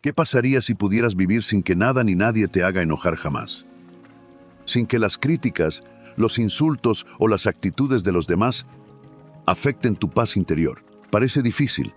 ¿Qué pasaría si pudieras vivir sin que nada ni nadie te haga enojar jamás? Sin que las críticas, los insultos o las actitudes de los demás afecten tu paz interior. Parece difícil,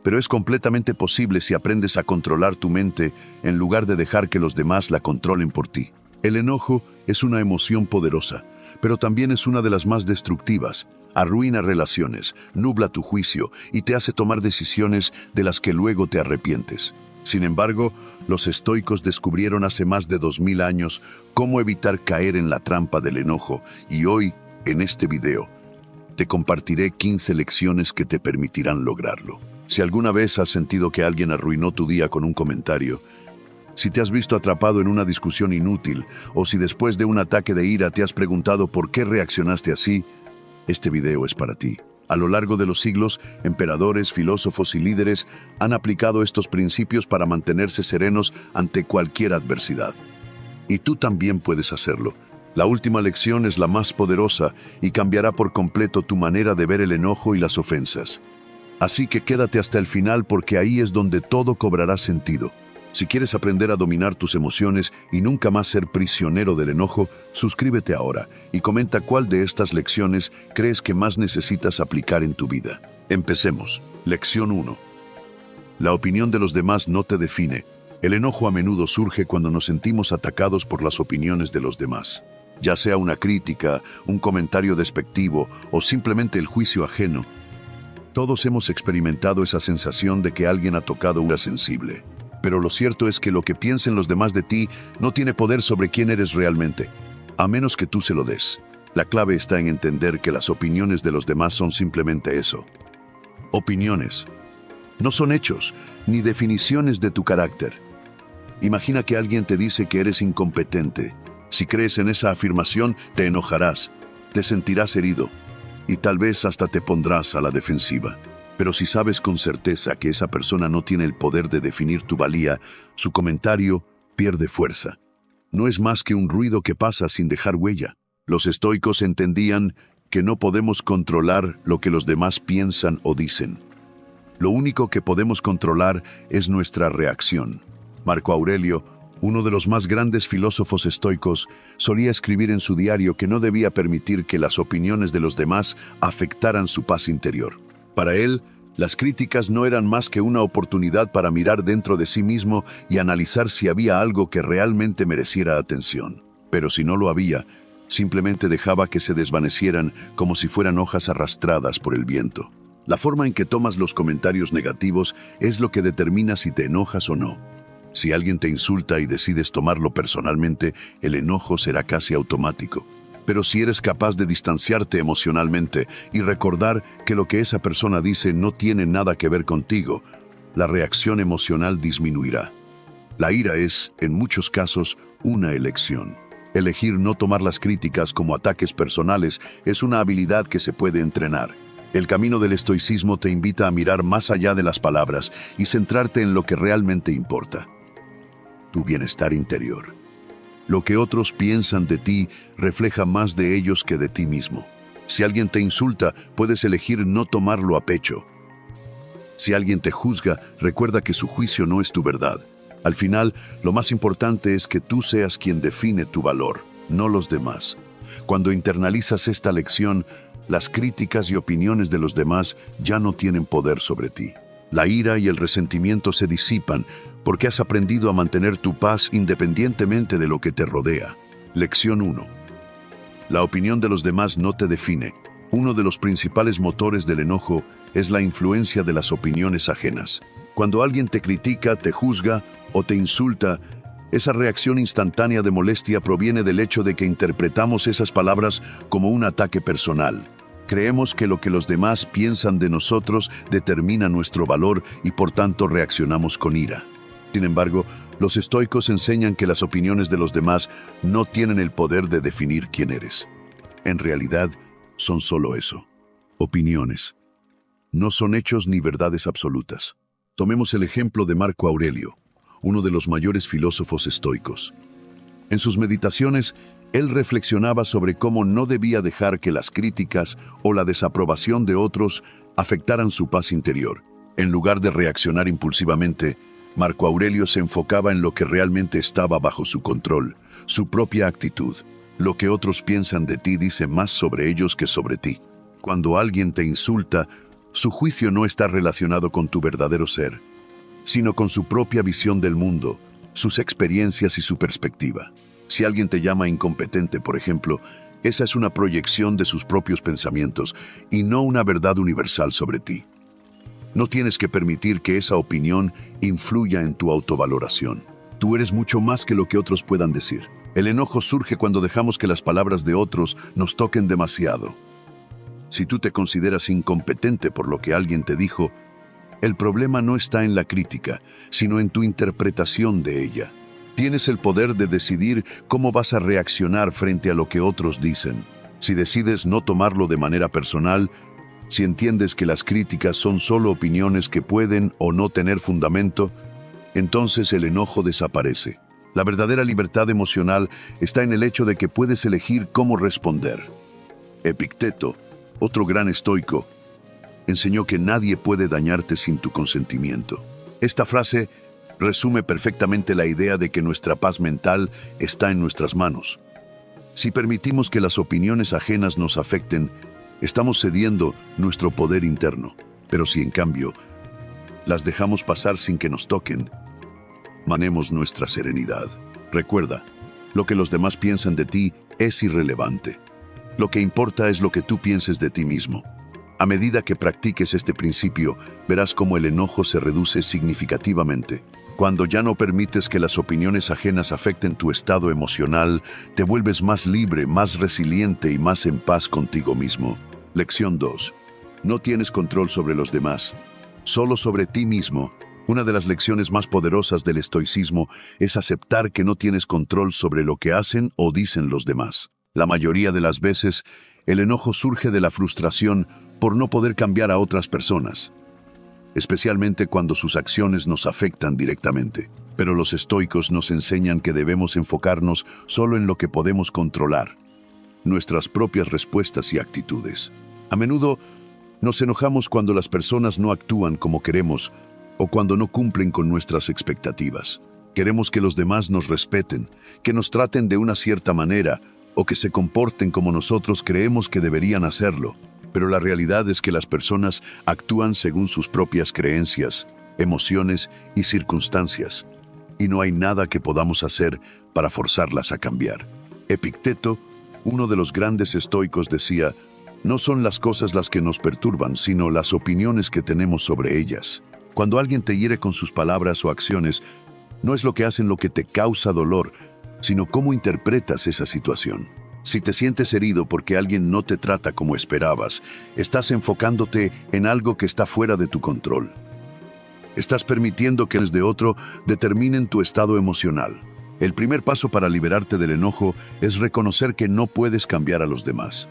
pero es completamente posible si aprendes a controlar tu mente en lugar de dejar que los demás la controlen por ti. El enojo es una emoción poderosa, pero también es una de las más destructivas. Arruina relaciones, nubla tu juicio y te hace tomar decisiones de las que luego te arrepientes. Sin embargo, los estoicos descubrieron hace más de 2000 años cómo evitar caer en la trampa del enojo, y hoy, en este video, te compartiré 15 lecciones que te permitirán lograrlo. Si alguna vez has sentido que alguien arruinó tu día con un comentario, si te has visto atrapado en una discusión inútil, o si después de un ataque de ira te has preguntado por qué reaccionaste así, este video es para ti. A lo largo de los siglos, emperadores, filósofos y líderes han aplicado estos principios para mantenerse serenos ante cualquier adversidad. Y tú también puedes hacerlo. La última lección es la más poderosa y cambiará por completo tu manera de ver el enojo y las ofensas. Así que quédate hasta el final porque ahí es donde todo cobrará sentido. Si quieres aprender a dominar tus emociones y nunca más ser prisionero del enojo, suscríbete ahora y comenta cuál de estas lecciones crees que más necesitas aplicar en tu vida. Empecemos. Lección 1. La opinión de los demás no te define. El enojo a menudo surge cuando nos sentimos atacados por las opiniones de los demás. Ya sea una crítica, un comentario despectivo o simplemente el juicio ajeno. Todos hemos experimentado esa sensación de que alguien ha tocado una sensible. Pero lo cierto es que lo que piensen los demás de ti no tiene poder sobre quién eres realmente, a menos que tú se lo des. La clave está en entender que las opiniones de los demás son simplemente eso. Opiniones. No son hechos, ni definiciones de tu carácter. Imagina que alguien te dice que eres incompetente. Si crees en esa afirmación, te enojarás, te sentirás herido, y tal vez hasta te pondrás a la defensiva. Pero si sabes con certeza que esa persona no tiene el poder de definir tu valía, su comentario pierde fuerza. No es más que un ruido que pasa sin dejar huella. Los estoicos entendían que no podemos controlar lo que los demás piensan o dicen. Lo único que podemos controlar es nuestra reacción. Marco Aurelio, uno de los más grandes filósofos estoicos, solía escribir en su diario que no debía permitir que las opiniones de los demás afectaran su paz interior. Para él, las críticas no eran más que una oportunidad para mirar dentro de sí mismo y analizar si había algo que realmente mereciera atención. Pero si no lo había, simplemente dejaba que se desvanecieran como si fueran hojas arrastradas por el viento. La forma en que tomas los comentarios negativos es lo que determina si te enojas o no. Si alguien te insulta y decides tomarlo personalmente, el enojo será casi automático. Pero si eres capaz de distanciarte emocionalmente y recordar que lo que esa persona dice no tiene nada que ver contigo, la reacción emocional disminuirá. La ira es, en muchos casos, una elección. Elegir no tomar las críticas como ataques personales es una habilidad que se puede entrenar. El camino del estoicismo te invita a mirar más allá de las palabras y centrarte en lo que realmente importa: tu bienestar interior. Lo que otros piensan de ti refleja más de ellos que de ti mismo. Si alguien te insulta, puedes elegir no tomarlo a pecho. Si alguien te juzga, recuerda que su juicio no es tu verdad. Al final, lo más importante es que tú seas quien define tu valor, no los demás. Cuando internalizas esta lección, las críticas y opiniones de los demás ya no tienen poder sobre ti. La ira y el resentimiento se disipan porque has aprendido a mantener tu paz independientemente de lo que te rodea. Lección 1. La opinión de los demás no te define. Uno de los principales motores del enojo es la influencia de las opiniones ajenas. Cuando alguien te critica, te juzga o te insulta, esa reacción instantánea de molestia proviene del hecho de que interpretamos esas palabras como un ataque personal. Creemos que lo que los demás piensan de nosotros determina nuestro valor y por tanto reaccionamos con ira. Sin embargo, los estoicos enseñan que las opiniones de los demás no tienen el poder de definir quién eres. En realidad, son solo eso: opiniones. No son hechos ni verdades absolutas. Tomemos el ejemplo de Marco Aurelio, uno de los mayores filósofos estoicos. En sus meditaciones, él reflexionaba sobre cómo no debía dejar que las críticas o la desaprobación de otros afectaran su paz interior. En lugar de reaccionar impulsivamente, Marco Aurelio se enfocaba en lo que realmente estaba bajo su control, su propia actitud. Lo que otros piensan de ti dice más sobre ellos que sobre ti. Cuando alguien te insulta, su juicio no está relacionado con tu verdadero ser, sino con su propia visión del mundo, sus experiencias y su perspectiva. Si alguien te llama incompetente, por ejemplo, esa es una proyección de sus propios pensamientos y no una verdad universal sobre ti. No tienes que permitir que esa opinión influya en tu autovaloración. Tú eres mucho más que lo que otros puedan decir. El enojo surge cuando dejamos que las palabras de otros nos toquen demasiado. Si tú te consideras incompetente por lo que alguien te dijo, el problema no está en la crítica, sino en tu interpretación de ella. Tienes el poder de decidir cómo vas a reaccionar frente a lo que otros dicen. Si decides no tomarlo de manera personal, si entiendes que las críticas son solo opiniones que pueden o no tener fundamento, entonces el enojo desaparece. La verdadera libertad emocional está en el hecho de que puedes elegir cómo responder. Epicteto, otro gran estoico, enseñó que nadie puede dañarte sin tu consentimiento. Esta frase resume perfectamente la idea de que nuestra paz mental está en nuestras manos. Si permitimos que las opiniones ajenas nos afecten, estamos cediendo nuestro poder interno. Pero si en cambio las dejamos pasar sin que nos toquen, mantenemos nuestra serenidad. Recuerda, lo que los demás piensan de ti es irrelevante. Lo que importa es lo que tú pienses de ti mismo. A medida que practiques este principio, verás cómo el enojo se reduce significativamente. Cuando ya no permites que las opiniones ajenas afecten tu estado emocional, te vuelves más libre, más resiliente y más en paz contigo mismo. Lección 2. No tienes control sobre los demás, solo sobre ti mismo. Una de las lecciones más poderosas del estoicismo es aceptar que no tienes control sobre lo que hacen o dicen los demás. La mayoría de las veces, el enojo surge de la frustración por no poder cambiar a otras personas, especialmente cuando sus acciones nos afectan directamente. Pero los estoicos nos enseñan que debemos enfocarnos solo en lo que podemos controlar, nuestras propias respuestas y actitudes. A menudo nos enojamos cuando las personas no actúan como queremos o cuando no cumplen con nuestras expectativas. Queremos que los demás nos respeten, que nos traten de una cierta manera o que se comporten como nosotros creemos que deberían hacerlo. Pero la realidad es que las personas actúan según sus propias creencias, emociones y circunstancias, y no hay nada que podamos hacer para forzarlas a cambiar. Epicteto, uno de los grandes estoicos, decía: no son las cosas las que nos perturban, sino las opiniones que tenemos sobre ellas. Cuando alguien te hiere con sus palabras o acciones, no es lo que hacen lo que te causa dolor, sino cómo interpretas esa situación. Si te sientes herido porque alguien no te trata como esperabas, estás enfocándote en algo que está fuera de tu control. Estás permitiendo que los de otro determinen tu estado emocional. El primer paso para liberarte del enojo es reconocer que no puedes cambiar a los demás.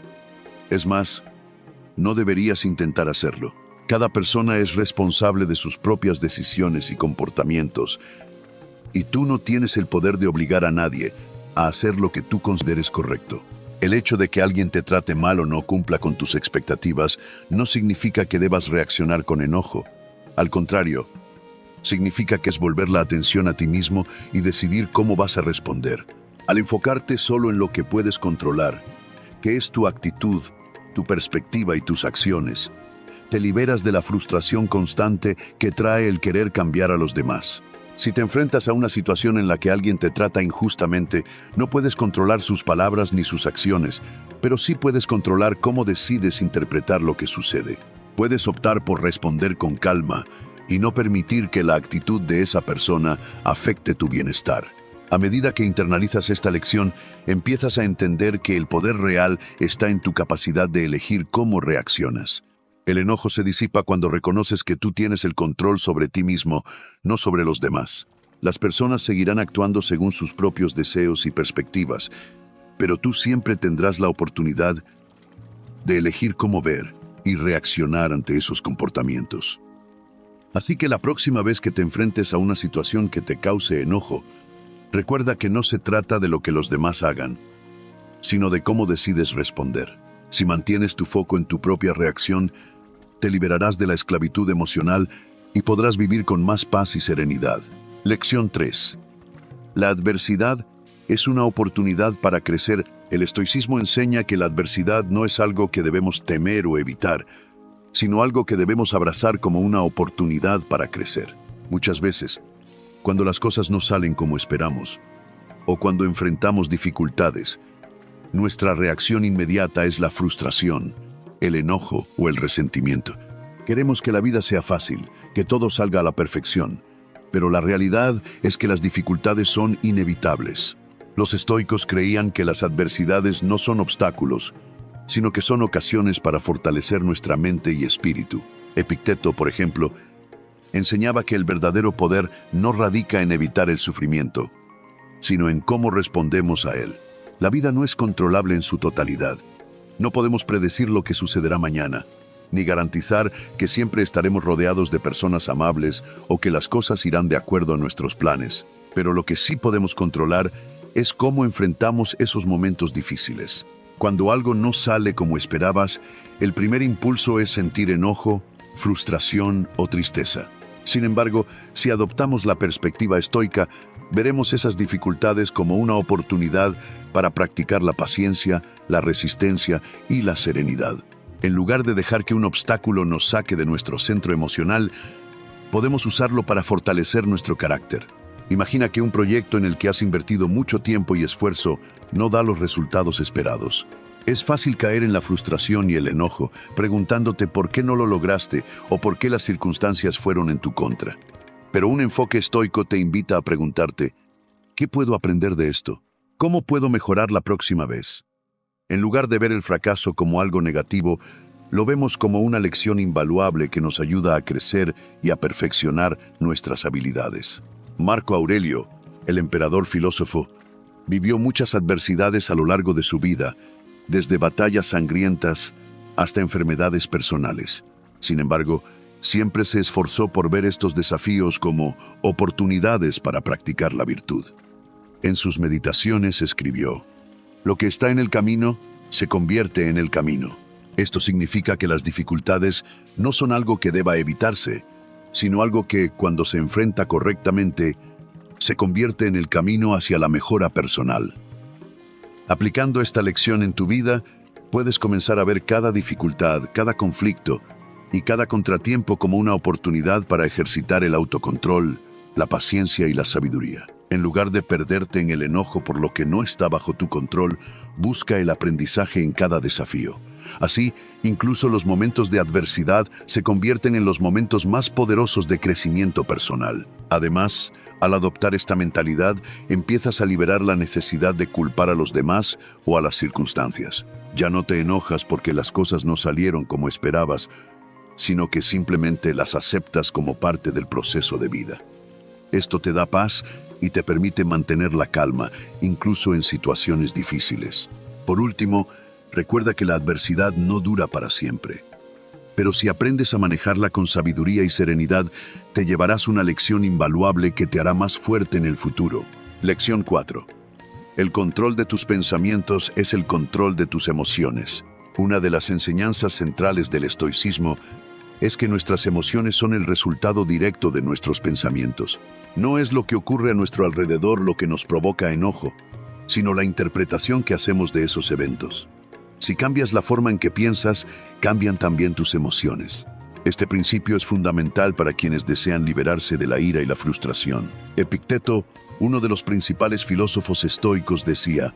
Es más, no deberías intentar hacerlo. Cada persona es responsable de sus propias decisiones y comportamientos, y tú no tienes el poder de obligar a nadie a hacer lo que tú consideres correcto. El hecho de que alguien te trate mal o no cumpla con tus expectativas no significa que debas reaccionar con enojo. Al contrario, significa que es volver la atención a ti mismo y decidir cómo vas a responder. Al enfocarte solo en lo que puedes controlar, que es tu actitud, tu perspectiva y tus acciones, te liberas de la frustración constante que trae el querer cambiar a los demás. Si te enfrentas a una situación en la que alguien te trata injustamente, no puedes controlar sus palabras ni sus acciones, pero sí puedes controlar cómo decides interpretar lo que sucede. Puedes optar por responder con calma y no permitir que la actitud de esa persona afecte tu bienestar. A medida que internalizas esta lección, empiezas a entender que el poder real está en tu capacidad de elegir cómo reaccionas. El enojo se disipa cuando reconoces que tú tienes el control sobre ti mismo, no sobre los demás. Las personas seguirán actuando según sus propios deseos y perspectivas, pero tú siempre tendrás la oportunidad de elegir cómo ver y reaccionar ante esos comportamientos. Así que la próxima vez que te enfrentes a una situación que te cause enojo, recuerda que no se trata de lo que los demás hagan, sino de cómo decides responder. Si mantienes tu foco en tu propia reacción, te liberarás de la esclavitud emocional y podrás vivir con más paz y serenidad. Lección 3. La adversidad es una oportunidad para crecer. El estoicismo enseña que la adversidad no es algo que debemos temer o evitar, sino algo que debemos abrazar como una oportunidad para crecer. Muchas veces, cuando las cosas no salen como esperamos, o cuando enfrentamos dificultades, nuestra reacción inmediata es la frustración, el enojo o el resentimiento. Queremos que la vida sea fácil, que todo salga a la perfección, pero la realidad es que las dificultades son inevitables. Los estoicos creían que las adversidades no son obstáculos, sino que son ocasiones para fortalecer nuestra mente y espíritu. Epicteto, por ejemplo, enseñaba que el verdadero poder no radica en evitar el sufrimiento, sino en cómo respondemos a él. La vida no es controlable en su totalidad. No podemos predecir lo que sucederá mañana, ni garantizar que siempre estaremos rodeados de personas amables o que las cosas irán de acuerdo a nuestros planes. Pero lo que sí podemos controlar es cómo enfrentamos esos momentos difíciles. Cuando algo no sale como esperabas, el primer impulso es sentir enojo, frustración o tristeza. Sin embargo, si adoptamos la perspectiva estoica, veremos esas dificultades como una oportunidad para practicar la paciencia, la resistencia y la serenidad. En lugar de dejar que un obstáculo nos saque de nuestro centro emocional, podemos usarlo para fortalecer nuestro carácter. Imagina que un proyecto en el que has invertido mucho tiempo y esfuerzo no da los resultados esperados. Es fácil caer en la frustración y el enojo, preguntándote por qué no lo lograste o por qué las circunstancias fueron en tu contra. Pero un enfoque estoico te invita a preguntarte, ¿qué puedo aprender de esto? ¿Cómo puedo mejorar la próxima vez? En lugar de ver el fracaso como algo negativo, lo vemos como una lección invaluable que nos ayuda a crecer y a perfeccionar nuestras habilidades. Marco Aurelio, el emperador filósofo, vivió muchas adversidades a lo largo de su vida, desde batallas sangrientas hasta enfermedades personales. Sin embargo, siempre se esforzó por ver estos desafíos como oportunidades para practicar la virtud. En sus meditaciones escribió: «Lo que está en el camino se convierte en el camino». Esto significa que las dificultades no son algo que deba evitarse, sino algo que, cuando se enfrenta correctamente, se convierte en el camino hacia la mejora personal. Aplicando esta lección en tu vida, puedes comenzar a ver cada dificultad, cada conflicto y cada contratiempo como una oportunidad para ejercitar el autocontrol, la paciencia y la sabiduría. En lugar de perderte en el enojo por lo que no está bajo tu control, busca el aprendizaje en cada desafío. Así, incluso los momentos de adversidad se convierten en los momentos más poderosos de crecimiento personal. Además, al adoptar esta mentalidad, empiezas a liberar la necesidad de culpar a los demás o a las circunstancias. Ya no te enojas porque las cosas no salieron como esperabas, sino que simplemente las aceptas como parte del proceso de vida. Esto te da paz y te permite mantener la calma, incluso en situaciones difíciles. Por último, recuerda que la adversidad no dura para siempre. Pero si aprendes a manejarla con sabiduría y serenidad, te llevarás una lección invaluable que te hará más fuerte en el futuro. Lección 4. El control de tus pensamientos es el control de tus emociones. Una de las enseñanzas centrales del estoicismo es que nuestras emociones son el resultado directo de nuestros pensamientos. No es lo que ocurre a nuestro alrededor lo que nos provoca enojo, sino la interpretación que hacemos de esos eventos. Si cambias la forma en que piensas, cambian también tus emociones. Este principio es fundamental para quienes desean liberarse de la ira y la frustración. Epicteto, uno de los principales filósofos estoicos, decía: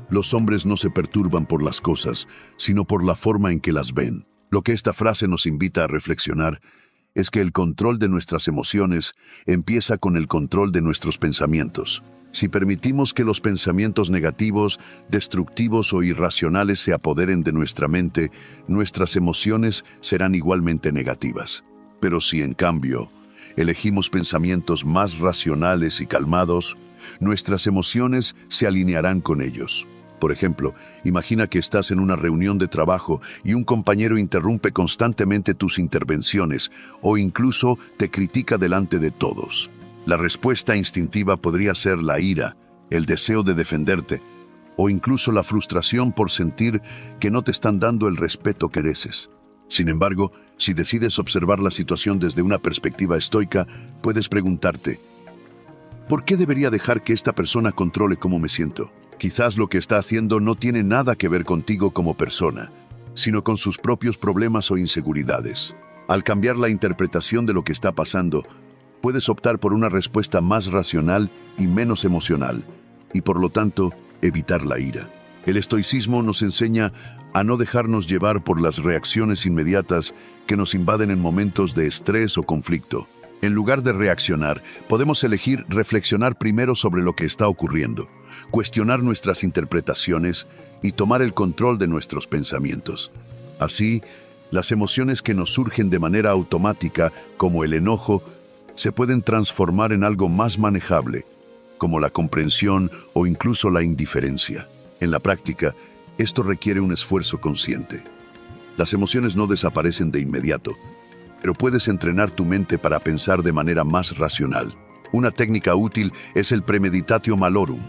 «Los hombres no se perturban por las cosas, sino por la forma en que las ven». Lo que esta frase nos invita a reflexionar es que el control de nuestras emociones empieza con el control de nuestros pensamientos. Si permitimos que los pensamientos negativos, destructivos o irracionales se apoderen de nuestra mente, nuestras emociones serán igualmente negativas. Pero si, en cambio, elegimos pensamientos más racionales y calmados, nuestras emociones se alinearán con ellos. Por ejemplo, imagina que estás en una reunión de trabajo y un compañero interrumpe constantemente tus intervenciones o incluso te critica delante de todos. La respuesta instintiva podría ser la ira, el deseo de defenderte o incluso la frustración por sentir que no te están dando el respeto que mereces. Sin embargo, si decides observar la situación desde una perspectiva estoica, puedes preguntarte, ¿por qué debería dejar que esta persona controle cómo me siento? Quizás lo que está haciendo no tiene nada que ver contigo como persona, sino con sus propios problemas o inseguridades. Al cambiar la interpretación de lo que está pasando, puedes optar por una respuesta más racional y menos emocional, y por lo tanto, evitar la ira. El estoicismo nos enseña a no dejarnos llevar por las reacciones inmediatas que nos invaden en momentos de estrés o conflicto. En lugar de reaccionar, podemos elegir reflexionar primero sobre lo que está ocurriendo, cuestionar nuestras interpretaciones y tomar el control de nuestros pensamientos. Así, las emociones que nos surgen de manera automática, como el enojo, se pueden transformar en algo más manejable, como la comprensión o incluso la indiferencia. En la práctica, esto requiere un esfuerzo consciente. Las emociones no desaparecen de inmediato, pero puedes entrenar tu mente para pensar de manera más racional. Una técnica útil es el premeditatio malorum,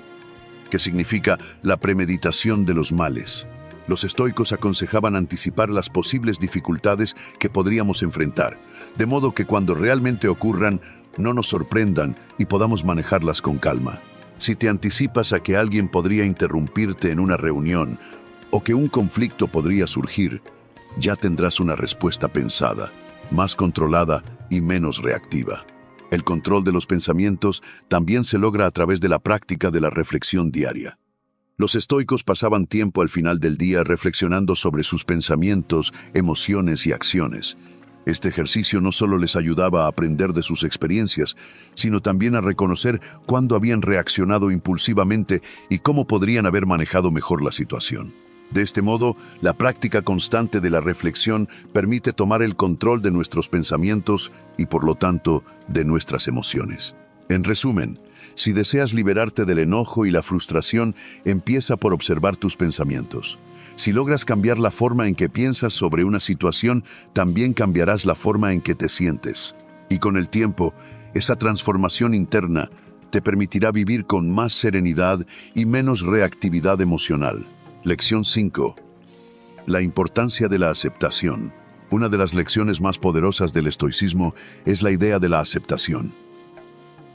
que significa la premeditación de los males. Los estoicos aconsejaban anticipar las posibles dificultades que podríamos enfrentar, de modo que cuando realmente ocurran, no nos sorprendan y podamos manejarlas con calma. Si te anticipas a que alguien podría interrumpirte en una reunión o que un conflicto podría surgir, ya tendrás una respuesta pensada, más controlada y menos reactiva. El control de los pensamientos también se logra a través de la práctica de la reflexión diaria. Los estoicos pasaban tiempo al final del día reflexionando sobre sus pensamientos, emociones y acciones. Este ejercicio no solo les ayudaba a aprender de sus experiencias, sino también a reconocer cuándo habían reaccionado impulsivamente y cómo podrían haber manejado mejor la situación. De este modo, la práctica constante de la reflexión permite tomar el control de nuestros pensamientos y, por lo tanto, de nuestras emociones. En resumen, si deseas liberarte del enojo y la frustración, empieza por observar tus pensamientos. Si logras cambiar la forma en que piensas sobre una situación, también cambiarás la forma en que te sientes. Y con el tiempo, esa transformación interna te permitirá vivir con más serenidad y menos reactividad emocional. Lección 5. La importancia de la aceptación. Una de las lecciones más poderosas del estoicismo es la idea de la aceptación.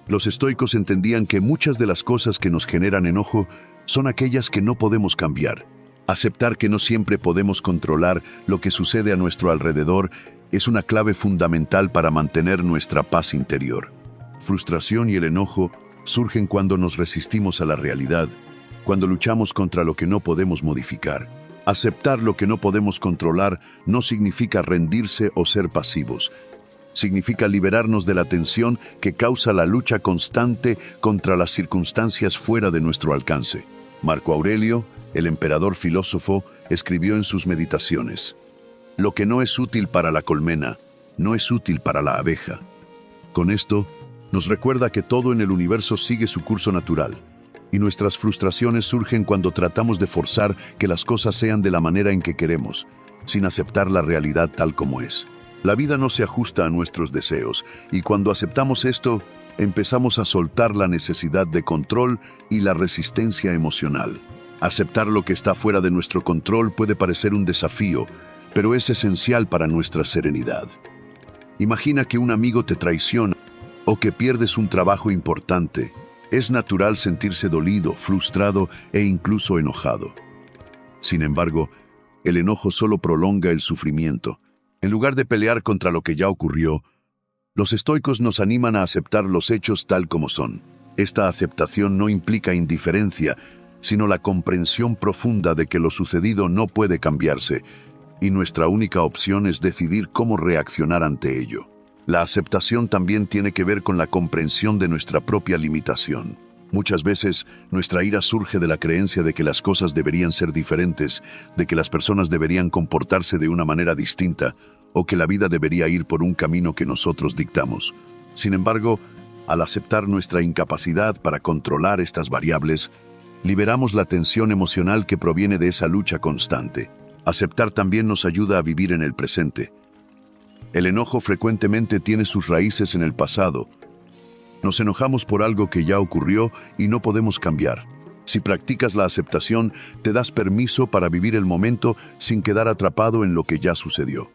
Los estoicos entendían que muchas de las cosas que nos generan enojo son aquellas que no podemos cambiar. Aceptar que no siempre podemos controlar lo que sucede a nuestro alrededor es una clave fundamental para mantener nuestra paz interior. Frustración y el enojo surgen cuando nos resistimos a la realidad, cuando luchamos contra lo que no podemos modificar. Aceptar lo que no podemos controlar no significa rendirse o ser pasivos. Significa liberarnos de la tensión que causa la lucha constante contra las circunstancias fuera de nuestro alcance. Marco Aurelio, el emperador filósofo, escribió en sus meditaciones: «Lo que no es útil para la colmena, no es útil para la abeja». Con esto, nos recuerda que todo en el universo sigue su curso natural, y nuestras frustraciones surgen cuando tratamos de forzar que las cosas sean de la manera en que queremos, sin aceptar la realidad tal como es. La vida no se ajusta a nuestros deseos, y cuando aceptamos esto, empezamos a soltar la necesidad de control y la resistencia emocional. Aceptar lo que está fuera de nuestro control puede parecer un desafío, pero es esencial para nuestra serenidad. Imagina que un amigo te traiciona o que pierdes un trabajo importante. Es natural sentirse dolido, frustrado e incluso enojado. Sin embargo, el enojo solo prolonga el sufrimiento. En lugar de pelear contra lo que ya ocurrió, los estoicos nos animan a aceptar los hechos tal como son. Esta aceptación no implica indiferencia, sino la comprensión profunda de que lo sucedido no puede cambiarse, y nuestra única opción es decidir cómo reaccionar ante ello. La aceptación también tiene que ver con la comprensión de nuestra propia limitación. Muchas veces, nuestra ira surge de la creencia de que las cosas deberían ser diferentes, de que las personas deberían comportarse de una manera distinta, o que la vida debería ir por un camino que nosotros dictamos. Sin embargo, al aceptar nuestra incapacidad para controlar estas variables, liberamos la tensión emocional que proviene de esa lucha constante. Aceptar también nos ayuda a vivir en el presente. El enojo frecuentemente tiene sus raíces en el pasado. Nos enojamos por algo que ya ocurrió y no podemos cambiar. Si practicas la aceptación, te das permiso para vivir el momento sin quedar atrapado en lo que ya sucedió.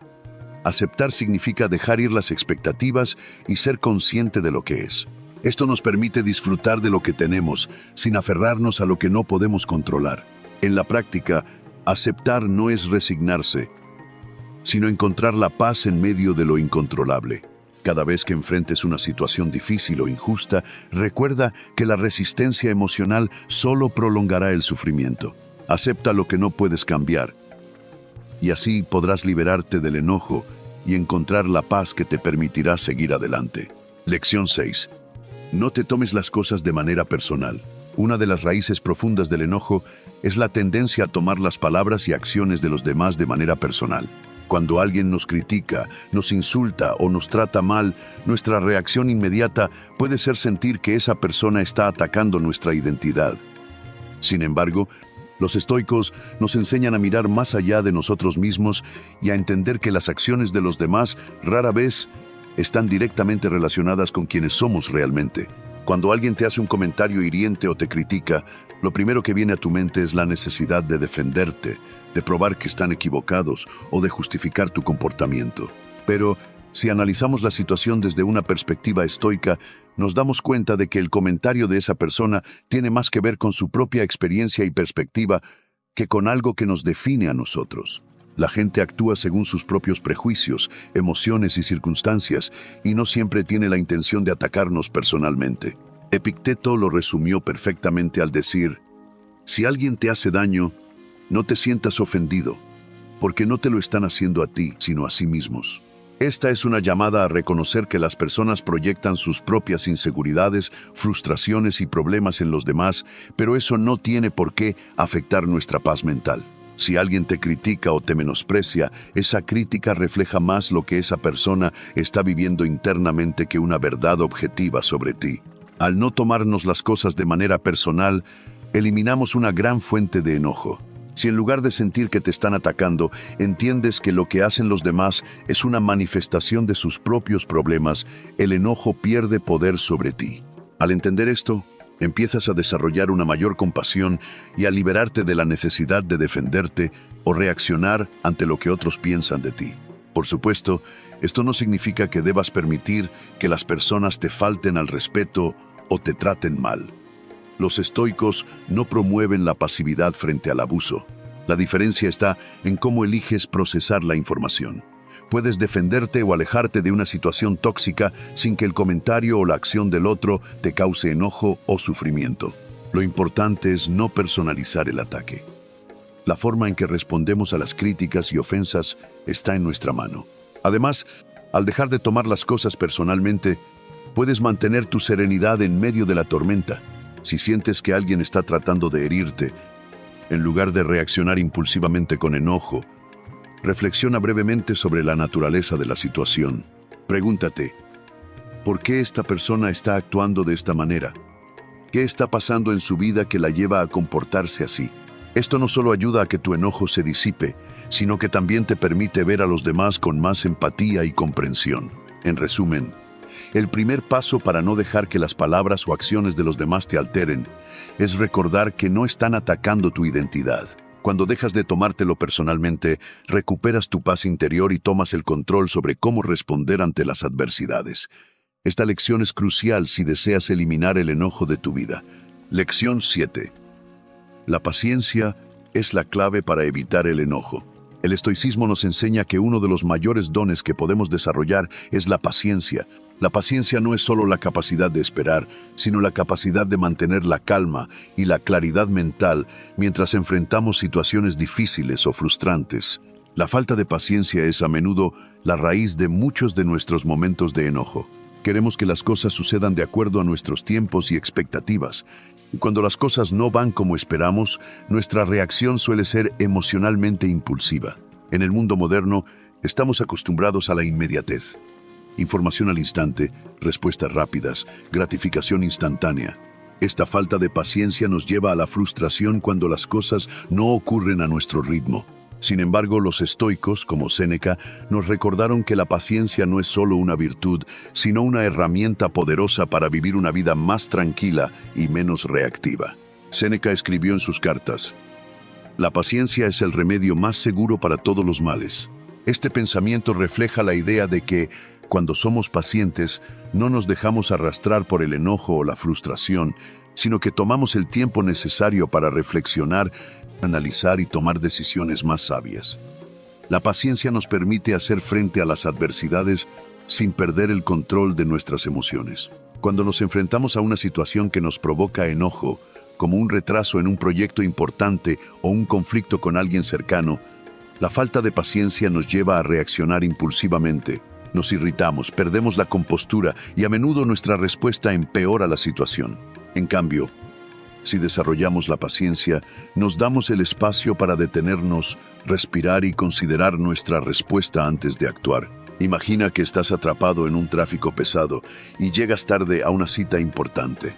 Aceptar significa dejar ir las expectativas y ser consciente de lo que es. Esto nos permite disfrutar de lo que tenemos, sin aferrarnos a lo que no podemos controlar. En la práctica, aceptar no es resignarse, sino encontrar la paz en medio de lo incontrolable. Cada vez que enfrentes una situación difícil o injusta, recuerda que la resistencia emocional solo prolongará el sufrimiento. Acepta lo que no puedes cambiar, y así podrás liberarte del enojo y encontrar la paz que te permitirá seguir adelante. Lección 6. No te tomes las cosas de manera personal. Una de las raíces profundas del enojo es la tendencia a tomar las palabras y acciones de los demás de manera personal. Cuando alguien nos critica, nos insulta o nos trata mal, nuestra reacción inmediata puede ser sentir que esa persona está atacando nuestra identidad. Sin embargo, los estoicos nos enseñan a mirar más allá de nosotros mismos y a entender que las acciones de los demás rara vez están directamente relacionadas con quienes somos realmente. Cuando alguien te hace un comentario hiriente o te critica, lo primero que viene a tu mente es la necesidad de defenderte, de probar que están equivocados o de justificar tu comportamiento. Pero si analizamos la situación desde una perspectiva estoica, nos damos cuenta de que el comentario de esa persona tiene más que ver con su propia experiencia y perspectiva que con algo que nos define a nosotros. La gente actúa según sus propios prejuicios, emociones y circunstancias, y no siempre tiene la intención de atacarnos personalmente. Epicteto lo resumió perfectamente al decir: si alguien te hace daño, no te sientas ofendido, porque no te lo están haciendo a ti, sino a sí mismos. Esta es una llamada a reconocer que las personas proyectan sus propias inseguridades, frustraciones y problemas en los demás, pero eso no tiene por qué afectar nuestra paz mental. Si alguien te critica o te menosprecia, esa crítica refleja más lo que esa persona está viviendo internamente que una verdad objetiva sobre ti. Al no tomarnos las cosas de manera personal, eliminamos una gran fuente de enojo. Si en lugar de sentir que te están atacando, entiendes que lo que hacen los demás es una manifestación de sus propios problemas, el enojo pierde poder sobre ti. Al entender esto, empiezas a desarrollar una mayor compasión y a liberarte de la necesidad de defenderte o reaccionar ante lo que otros piensan de ti. Por supuesto, esto no significa que debas permitir que las personas te falten al respeto o te traten mal. Los estoicos no promueven la pasividad frente al abuso. La diferencia está en cómo eliges procesar la información. Puedes defenderte o alejarte de una situación tóxica sin que el comentario o la acción del otro te cause enojo o sufrimiento. Lo importante es no personalizar el ataque. La forma en que respondemos a las críticas y ofensas está en nuestra mano. Además, al dejar de tomar las cosas personalmente, puedes mantener tu serenidad en medio de la tormenta. Si sientes que alguien está tratando de herirte, en lugar de reaccionar impulsivamente con enojo, reflexiona brevemente sobre la naturaleza de la situación. Pregúntate, ¿por qué esta persona está actuando de esta manera? ¿Qué está pasando en su vida que la lleva a comportarse así? Esto no solo ayuda a que tu enojo se disipe, sino que también te permite ver a los demás con más empatía y comprensión. En resumen, el primer paso para no dejar que las palabras o acciones de los demás te alteren es recordar que no están atacando tu identidad. Cuando dejas de tomártelo personalmente, recuperas tu paz interior y tomas el control sobre cómo responder ante las adversidades. Esta lección es crucial si deseas eliminar el enojo de tu vida. Lección 7. La paciencia es la clave para evitar el enojo. El estoicismo nos enseña que uno de los mayores dones que podemos desarrollar es la paciencia. La paciencia no es solo la capacidad de esperar, sino la capacidad de mantener la calma y la claridad mental mientras enfrentamos situaciones difíciles o frustrantes. La falta de paciencia es a menudo la raíz de muchos de nuestros momentos de enojo. Queremos que las cosas sucedan de acuerdo a nuestros tiempos y expectativas. Y cuando las cosas no van como esperamos, nuestra reacción suele ser emocionalmente impulsiva. En el mundo moderno, estamos acostumbrados a la inmediatez. Información al instante, respuestas rápidas, gratificación instantánea. Esta falta de paciencia nos lleva a la frustración cuando las cosas no ocurren a nuestro ritmo. Sin embargo, los estoicos, como Séneca, nos recordaron que la paciencia no es solo una virtud, sino una herramienta poderosa para vivir una vida más tranquila y menos reactiva. Séneca escribió en sus cartas: «La paciencia es el remedio más seguro para todos los males. Este pensamiento refleja la idea de que, cuando somos pacientes, no nos dejamos arrastrar por el enojo o la frustración, sino que tomamos el tiempo necesario para reflexionar, analizar y tomar decisiones más sabias. La paciencia nos permite hacer frente a las adversidades sin perder el control de nuestras emociones. Cuando nos enfrentamos a una situación que nos provoca enojo, como un retraso en un proyecto importante o un conflicto con alguien cercano, la falta de paciencia nos lleva a reaccionar impulsivamente. Nos irritamos, perdemos la compostura y a menudo nuestra respuesta empeora la situación. En cambio, si desarrollamos la paciencia, nos damos el espacio para detenernos, respirar y considerar nuestra respuesta antes de actuar. Imagina que estás atrapado en un tráfico pesado y llegas tarde a una cita importante.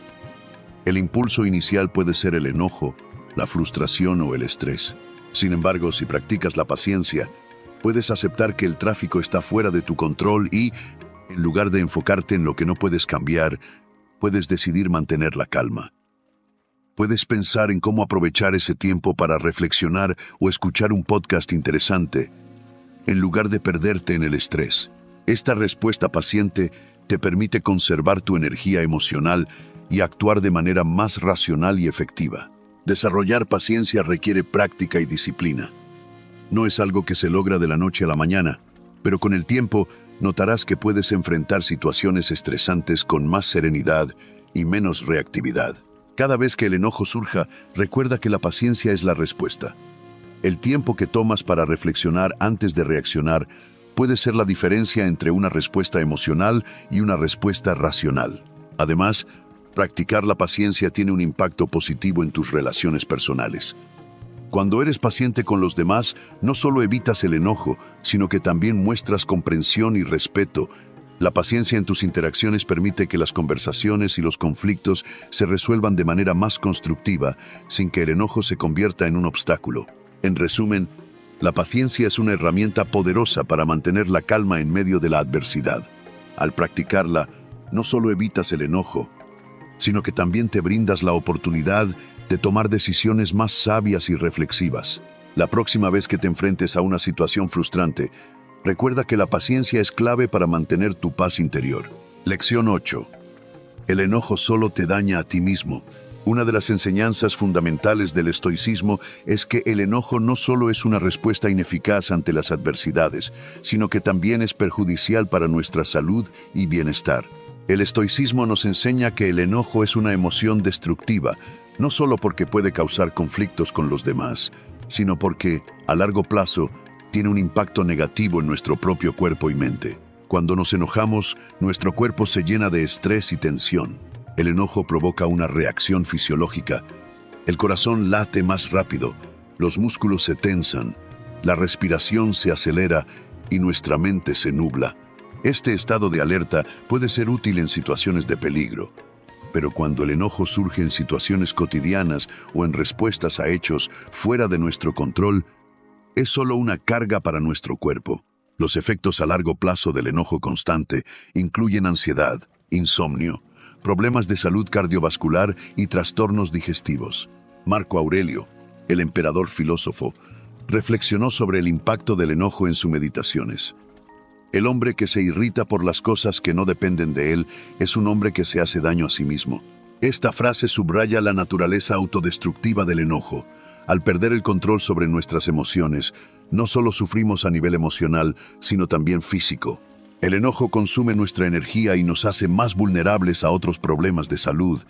El impulso inicial puede ser el enojo, la frustración o el estrés. Sin embargo, si practicas la paciencia, puedes aceptar que el tráfico está fuera de tu control y, en lugar de enfocarte en lo que no puedes cambiar, puedes decidir mantener la calma. Puedes pensar en cómo aprovechar ese tiempo para reflexionar o escuchar un podcast interesante, en lugar de perderte en el estrés. Esta respuesta paciente te permite conservar tu energía emocional y actuar de manera más racional y efectiva. Desarrollar paciencia requiere práctica y disciplina. No es algo que se logra de la noche a la mañana, pero con el tiempo notarás que puedes enfrentar situaciones estresantes con más serenidad y menos reactividad. Cada vez que el enojo surja, recuerda que la paciencia es la respuesta. El tiempo que tomas para reflexionar antes de reaccionar puede ser la diferencia entre una respuesta emocional y una respuesta racional. Además, practicar la paciencia tiene un impacto positivo en tus relaciones personales. Cuando eres paciente con los demás, no solo evitas el enojo, sino que también muestras comprensión y respeto. La paciencia en tus interacciones permite que las conversaciones y los conflictos se resuelvan de manera más constructiva, sin que el enojo se convierta en un obstáculo. En resumen, la paciencia es una herramienta poderosa para mantener la calma en medio de la adversidad. Al practicarla, no solo evitas el enojo, sino que también te brindas la oportunidad de tomar decisiones más sabias y reflexivas. La próxima vez que te enfrentes a una situación frustrante, recuerda que la paciencia es clave para mantener tu paz interior. Lección 8. El enojo solo te daña a ti mismo. Una de las enseñanzas fundamentales del estoicismo es que el enojo no solo es una respuesta ineficaz ante las adversidades, sino que también es perjudicial para nuestra salud y bienestar. El estoicismo nos enseña que el enojo es una emoción destructiva, no solo porque puede causar conflictos con los demás, sino porque, a largo plazo, tiene un impacto negativo en nuestro propio cuerpo y mente. Cuando nos enojamos, nuestro cuerpo se llena de estrés y tensión. El enojo provoca una reacción fisiológica. El corazón late más rápido, los músculos se tensan, la respiración se acelera y nuestra mente se nubla. Este estado de alerta puede ser útil en situaciones de peligro, pero cuando el enojo surge en situaciones cotidianas o en respuestas a hechos fuera de nuestro control, es solo una carga para nuestro cuerpo. Los efectos a largo plazo del enojo constante incluyen ansiedad, insomnio, problemas de salud cardiovascular y trastornos digestivos. Marco Aurelio, el emperador filósofo, reflexionó sobre el impacto del enojo en sus meditaciones. El hombre que se irrita por las cosas que no dependen de él es un hombre que se hace daño a sí mismo. Esta frase subraya la naturaleza autodestructiva del enojo. Al perder el control sobre nuestras emociones, no solo sufrimos a nivel emocional, sino también físico. El enojo consume nuestra energía y nos hace más vulnerables a otros problemas de salud.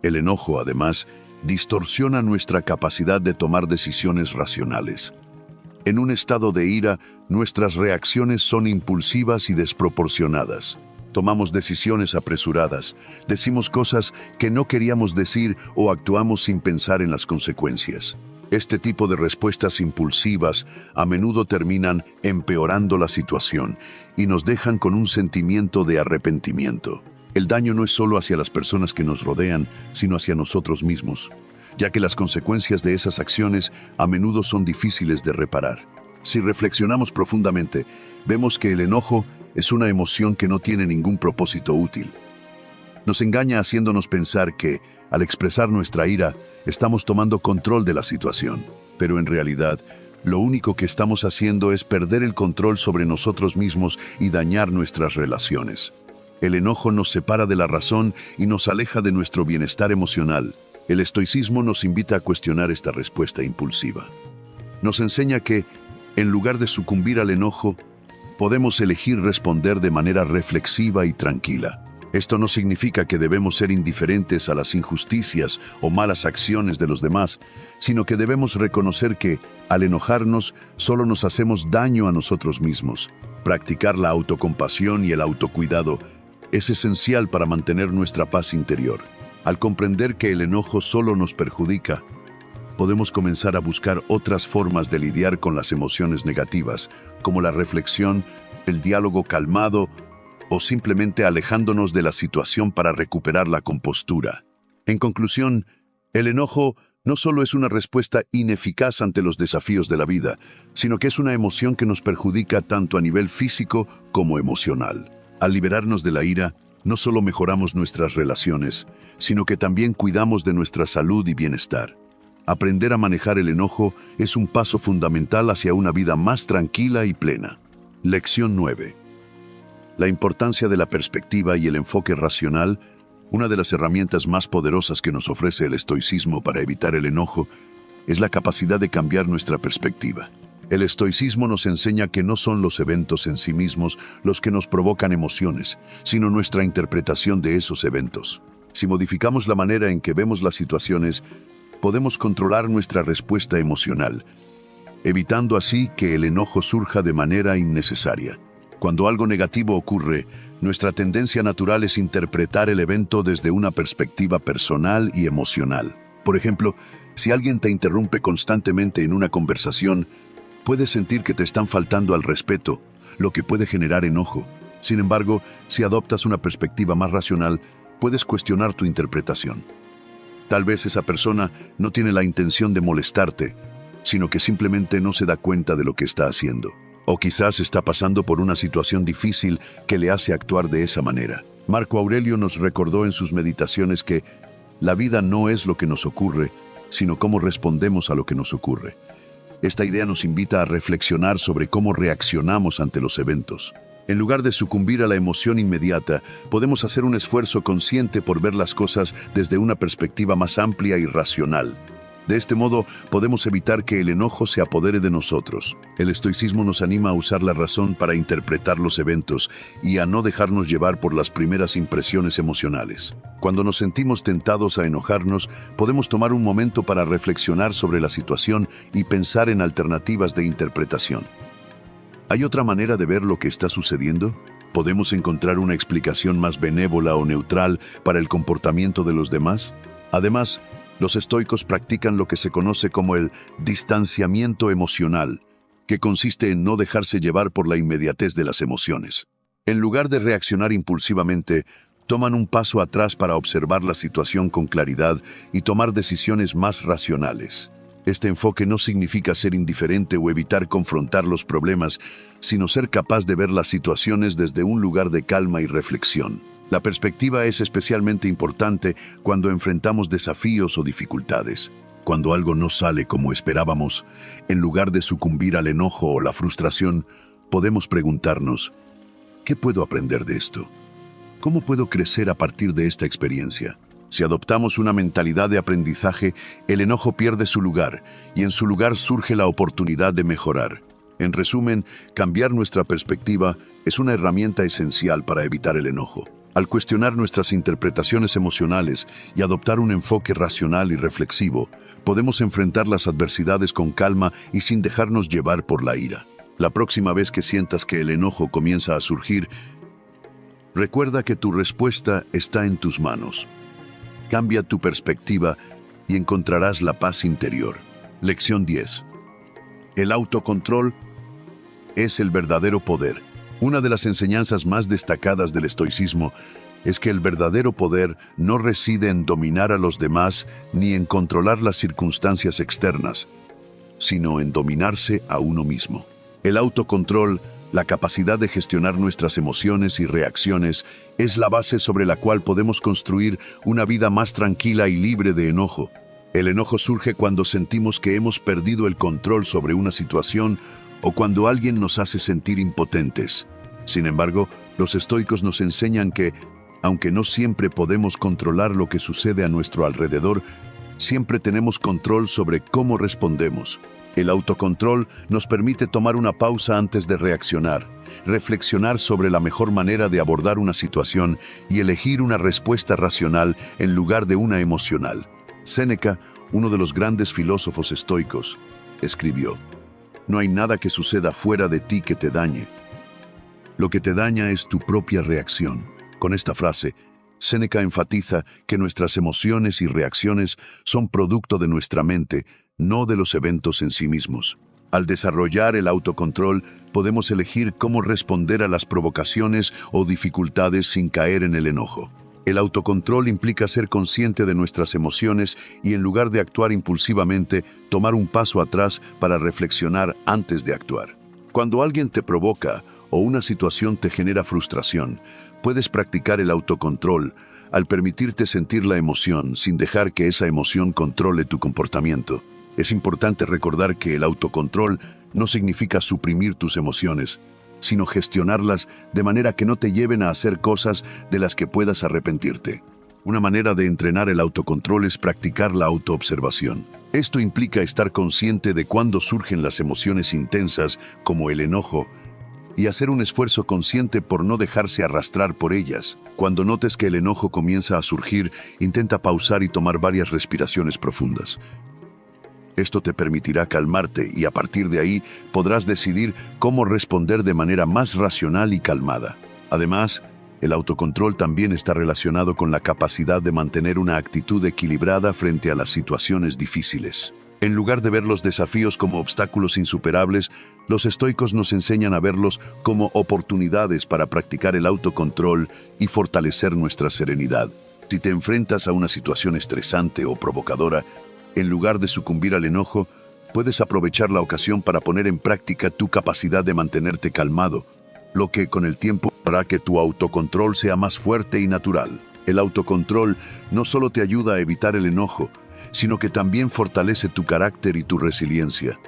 El enojo, además, distorsiona nuestra capacidad de tomar decisiones racionales. En un estado de ira, nuestras reacciones son impulsivas y desproporcionadas. Tomamos decisiones apresuradas, decimos cosas que no queríamos decir o actuamos sin pensar en las consecuencias. Este tipo de respuestas impulsivas a menudo terminan empeorando la situación y nos dejan con un sentimiento de arrepentimiento. El daño no es solo hacia las personas que nos rodean, sino hacia nosotros mismos, ya que las consecuencias de esas acciones a menudo son difíciles de reparar. Si reflexionamos profundamente, vemos que el enojo es una emoción que no tiene ningún propósito útil. Nos engaña haciéndonos pensar que, al expresar nuestra ira, estamos tomando control de la situación, pero en realidad, lo único que estamos haciendo es perder el control sobre nosotros mismos y dañar nuestras relaciones. El enojo nos separa de la razón y nos aleja de nuestro bienestar emocional. El estoicismo nos invita a cuestionar esta respuesta impulsiva. Nos enseña que, en lugar de sucumbir al enojo, podemos elegir responder de manera reflexiva y tranquila. Esto no significa que debemos ser indiferentes a las injusticias o malas acciones de los demás, sino que debemos reconocer que, al enojarnos, solo nos hacemos daño a nosotros mismos. Practicar la autocompasión y el autocuidado es esencial para mantener nuestra paz interior. Al comprender que el enojo solo nos perjudica, podemos comenzar a buscar otras formas de lidiar con las emociones negativas, como la reflexión, el diálogo calmado o simplemente alejándonos de la situación para recuperar la compostura. En conclusión, el enojo no solo es una respuesta ineficaz ante los desafíos de la vida, sino que es una emoción que nos perjudica tanto a nivel físico como emocional. Al liberarnos de la ira, no solo mejoramos nuestras relaciones, sino que también cuidamos de nuestra salud y bienestar. Aprender a manejar el enojo es un paso fundamental hacia una vida más tranquila y plena. Lección 9. La importancia de la perspectiva y el enfoque racional. Una de las herramientas más poderosas que nos ofrece el estoicismo para evitar el enojo es la capacidad de cambiar nuestra perspectiva. El estoicismo nos enseña que no son los eventos en sí mismos los que nos provocan emociones, sino nuestra interpretación de esos eventos. Si modificamos la manera en que vemos las situaciones, podemos controlar nuestra respuesta emocional, evitando así que el enojo surja de manera innecesaria. Cuando algo negativo ocurre, nuestra tendencia natural es interpretar el evento desde una perspectiva personal y emocional. Por ejemplo, si alguien te interrumpe constantemente en una conversación, puedes sentir que te están faltando al respeto, lo que puede generar enojo. Sin embargo, si adoptas una perspectiva más racional, puedes cuestionar tu interpretación. Tal vez esa persona no tiene la intención de molestarte, sino que simplemente no se da cuenta de lo que está haciendo. O quizás está pasando por una situación difícil que le hace actuar de esa manera. Marco Aurelio nos recordó en sus meditaciones que la vida no es lo que nos ocurre, sino cómo respondemos a lo que nos ocurre. Esta idea nos invita a reflexionar sobre cómo reaccionamos ante los eventos. En lugar de sucumbir a la emoción inmediata, podemos hacer un esfuerzo consciente por ver las cosas desde una perspectiva más amplia y racional. De este modo, podemos evitar que el enojo se apodere de nosotros. El estoicismo nos anima a usar la razón para interpretar los eventos y a no dejarnos llevar por las primeras impresiones emocionales. Cuando nos sentimos tentados a enojarnos, podemos tomar un momento para reflexionar sobre la situación y pensar en alternativas de interpretación. ¿Hay otra manera de ver lo que está sucediendo? ¿Podemos encontrar una explicación más benévola o neutral para el comportamiento de los demás? Además, los estoicos practican lo que se conoce como el distanciamiento emocional, que consiste en no dejarse llevar por la inmediatez de las emociones. En lugar de reaccionar impulsivamente, toman un paso atrás para observar la situación con claridad y tomar decisiones más racionales. Este enfoque no significa ser indiferente o evitar confrontar los problemas, sino ser capaz de ver las situaciones desde un lugar de calma y reflexión. La perspectiva es especialmente importante cuando enfrentamos desafíos o dificultades. Cuando algo no sale como esperábamos, en lugar de sucumbir al enojo o la frustración, podemos preguntarnos, ¿qué puedo aprender de esto? ¿Cómo puedo crecer a partir de esta experiencia? Si adoptamos una mentalidad de aprendizaje, el enojo pierde su lugar y en su lugar surge la oportunidad de mejorar. En resumen, cambiar nuestra perspectiva es una herramienta esencial para evitar el enojo. Al cuestionar nuestras interpretaciones emocionales y adoptar un enfoque racional y reflexivo, podemos enfrentar las adversidades con calma y sin dejarnos llevar por la ira. La próxima vez que sientas que el enojo comienza a surgir, recuerda que tu respuesta está en tus manos. Cambia tu perspectiva y encontrarás la paz interior. Lección 10. El autocontrol es el verdadero poder. Una de las enseñanzas más destacadas del estoicismo es que el verdadero poder no reside en dominar a los demás ni en controlar las circunstancias externas, sino en dominarse a uno mismo. El autocontrol, la capacidad de gestionar nuestras emociones y reacciones, es la base sobre la cual podemos construir una vida más tranquila y libre de enojo. El enojo surge cuando sentimos que hemos perdido el control sobre una situación o cuando alguien nos hace sentir impotentes. Sin embargo, los estoicos nos enseñan que, aunque no siempre podemos controlar lo que sucede a nuestro alrededor, siempre tenemos control sobre cómo respondemos. El autocontrol nos permite tomar una pausa antes de reaccionar, reflexionar sobre la mejor manera de abordar una situación y elegir una respuesta racional en lugar de una emocional. Séneca, uno de los grandes filósofos estoicos, escribió: «No hay nada que suceda fuera de ti que te dañe. Lo que te daña es tu propia reacción». Con esta frase, Séneca enfatiza que nuestras emociones y reacciones son producto de nuestra mente, no de los eventos en sí mismos. Al desarrollar el autocontrol, podemos elegir cómo responder a las provocaciones o dificultades sin caer en el enojo. El autocontrol implica ser consciente de nuestras emociones y, en lugar de actuar impulsivamente, tomar un paso atrás para reflexionar antes de actuar. Cuando alguien te provoca o una situación te genera frustración, puedes practicar el autocontrol al permitirte sentir la emoción sin dejar que esa emoción controle tu comportamiento. Es importante recordar que el autocontrol no significa suprimir tus emociones, sino gestionarlas de manera que no te lleven a hacer cosas de las que puedas arrepentirte. Una manera de entrenar el autocontrol es practicar la autoobservación. Esto implica estar consciente de cuándo surgen las emociones intensas, como el enojo, y hacer un esfuerzo consciente por no dejarse arrastrar por ellas. Cuando notes que el enojo comienza a surgir, intenta pausar y tomar varias respiraciones profundas. Esto te permitirá calmarte y a partir de ahí podrás decidir cómo responder de manera más racional y calmada. Además, el autocontrol también está relacionado con la capacidad de mantener una actitud equilibrada frente a las situaciones difíciles. En lugar de ver los desafíos como obstáculos insuperables, los estoicos nos enseñan a verlos como oportunidades para practicar el autocontrol y fortalecer nuestra serenidad. Si te enfrentas a una situación estresante o provocadora, en lugar de sucumbir al enojo, puedes aprovechar la ocasión para poner en práctica tu capacidad de mantenerte calmado, lo que con el tiempo hará que tu autocontrol sea más fuerte y natural. El autocontrol no solo te ayuda a evitar el enojo, sino que también fortalece tu carácter y tu resiliencia.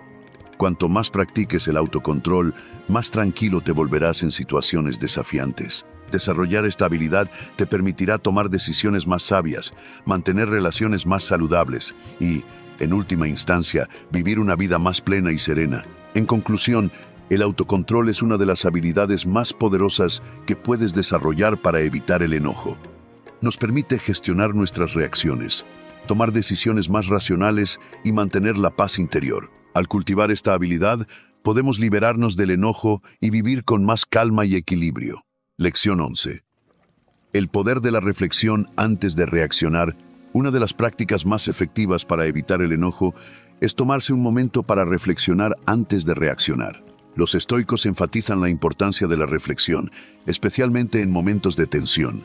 Cuanto más practiques el autocontrol, más tranquilo te volverás en situaciones desafiantes. Desarrollar esta habilidad te permitirá tomar decisiones más sabias, mantener relaciones más saludables y, en última instancia, vivir una vida más plena y serena. En conclusión, el autocontrol es una de las habilidades más poderosas que puedes desarrollar para evitar el enojo. Nos permite gestionar nuestras reacciones, tomar decisiones más racionales y mantener la paz interior. Al cultivar esta habilidad, podemos liberarnos del enojo y vivir con más calma y equilibrio. Lección 11. El poder de la reflexión antes de reaccionar. Una de las prácticas más efectivas para evitar el enojo es tomarse un momento para reflexionar antes de reaccionar. Los estoicos enfatizan la importancia de la reflexión, especialmente en momentos de tensión,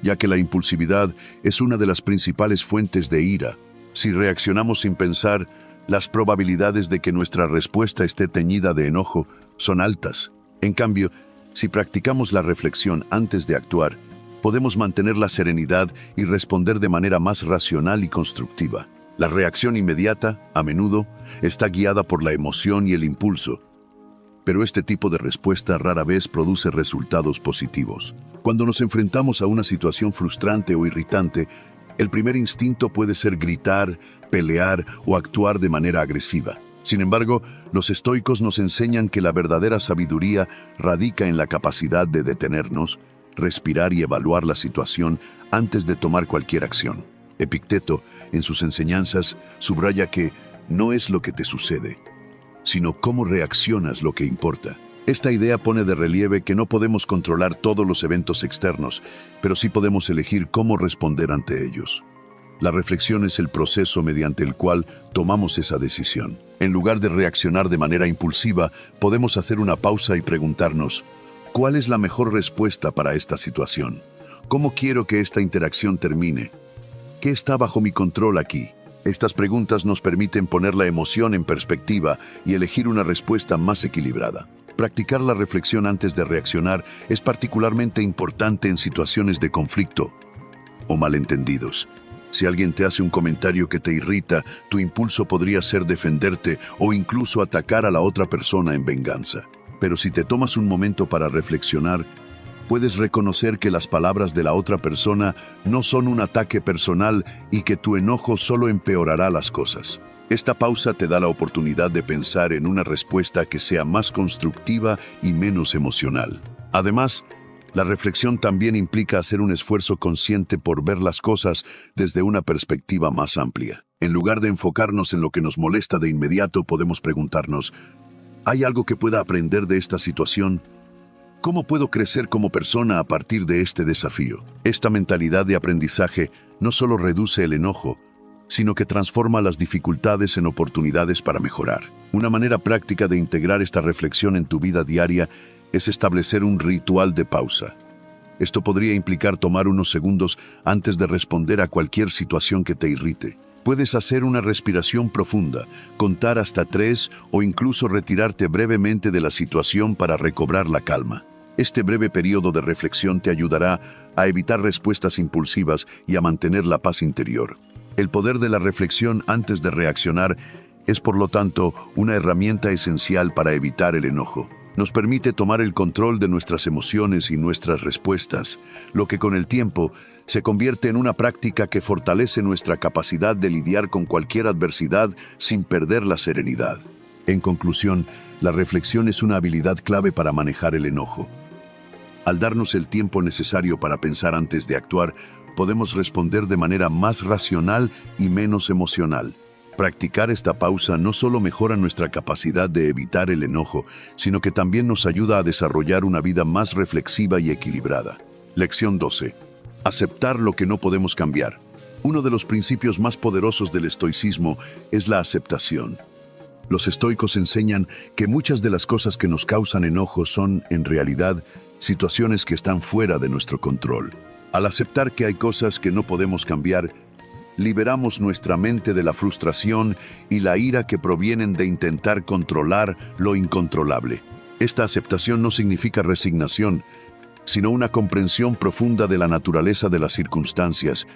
ya que la impulsividad es una de las principales fuentes de ira. Si reaccionamos sin pensar, las probabilidades de que nuestra respuesta esté teñida de enojo son altas. En cambio, si practicamos la reflexión antes de actuar, podemos mantener la serenidad y responder de manera más racional y constructiva. La reacción inmediata, a menudo, está guiada por la emoción y el impulso, pero este tipo de respuesta rara vez produce resultados positivos. Cuando nos enfrentamos a una situación frustrante o irritante, el primer instinto puede ser gritar, pelear o actuar de manera agresiva. Sin embargo, los estoicos nos enseñan que la verdadera sabiduría radica en la capacidad de detenernos, respirar y evaluar la situación antes de tomar cualquier acción. Epicteto, en sus enseñanzas, subraya que no es lo que te sucede, sino cómo reaccionas lo que importa. Esta idea pone de relieve que no podemos controlar todos los eventos externos, pero sí podemos elegir cómo responder ante ellos. La reflexión es el proceso mediante el cual tomamos esa decisión. En lugar de reaccionar de manera impulsiva, podemos hacer una pausa y preguntarnos: ¿cuál es la mejor respuesta para esta situación? ¿Cómo quiero que esta interacción termine? ¿Qué está bajo mi control aquí? Estas preguntas nos permiten poner la emoción en perspectiva y elegir una respuesta más equilibrada. Practicar la reflexión antes de reaccionar es particularmente importante en situaciones de conflicto o malentendidos. Si alguien te hace un comentario que te irrita, tu impulso podría ser defenderte o incluso atacar a la otra persona en venganza. Pero si te tomas un momento para reflexionar, puedes reconocer que las palabras de la otra persona no son un ataque personal y que tu enojo solo empeorará las cosas. Esta pausa te da la oportunidad de pensar en una respuesta que sea más constructiva y menos emocional. Además, la reflexión también implica hacer un esfuerzo consciente por ver las cosas desde una perspectiva más amplia. En lugar de enfocarnos en lo que nos molesta de inmediato, podemos preguntarnos, ¿hay algo que pueda aprender de esta situación? ¿Cómo puedo crecer como persona a partir de este desafío? Esta mentalidad de aprendizaje no solo reduce el enojo, sino que transforma las dificultades en oportunidades para mejorar. Una manera práctica de integrar esta reflexión en tu vida diaria es establecer un ritual de pausa. Esto podría implicar tomar unos segundos antes de responder a cualquier situación que te irrite. Puedes hacer una respiración profunda, contar hasta 3 o incluso retirarte brevemente de la situación para recobrar la calma. Este breve periodo de reflexión te ayudará a evitar respuestas impulsivas y a mantener la paz interior. El poder de la reflexión antes de reaccionar es, por lo tanto, una herramienta esencial para evitar el enojo. Nos permite tomar el control de nuestras emociones y nuestras respuestas, lo que con el tiempo se convierte en una práctica que fortalece nuestra capacidad de lidiar con cualquier adversidad sin perder la serenidad. En conclusión, la reflexión es una habilidad clave para manejar el enojo. Al darnos el tiempo necesario para pensar antes de actuar, podemos responder de manera más racional y menos emocional. Practicar esta pausa no solo mejora nuestra capacidad de evitar el enojo, sino que también nos ayuda a desarrollar una vida más reflexiva y equilibrada. Lección 12. Aceptar lo que no podemos cambiar. Uno de los principios más poderosos del estoicismo es la aceptación. Los estoicos enseñan que muchas de las cosas que nos causan enojo son, en realidad, situaciones que están fuera de nuestro control. Al aceptar que hay cosas que no podemos cambiar, liberamos nuestra mente de la frustración y la ira que provienen de intentar controlar lo incontrolable. Esta aceptación no significa resignación, sino una comprensión profunda de la naturaleza de las circunstancias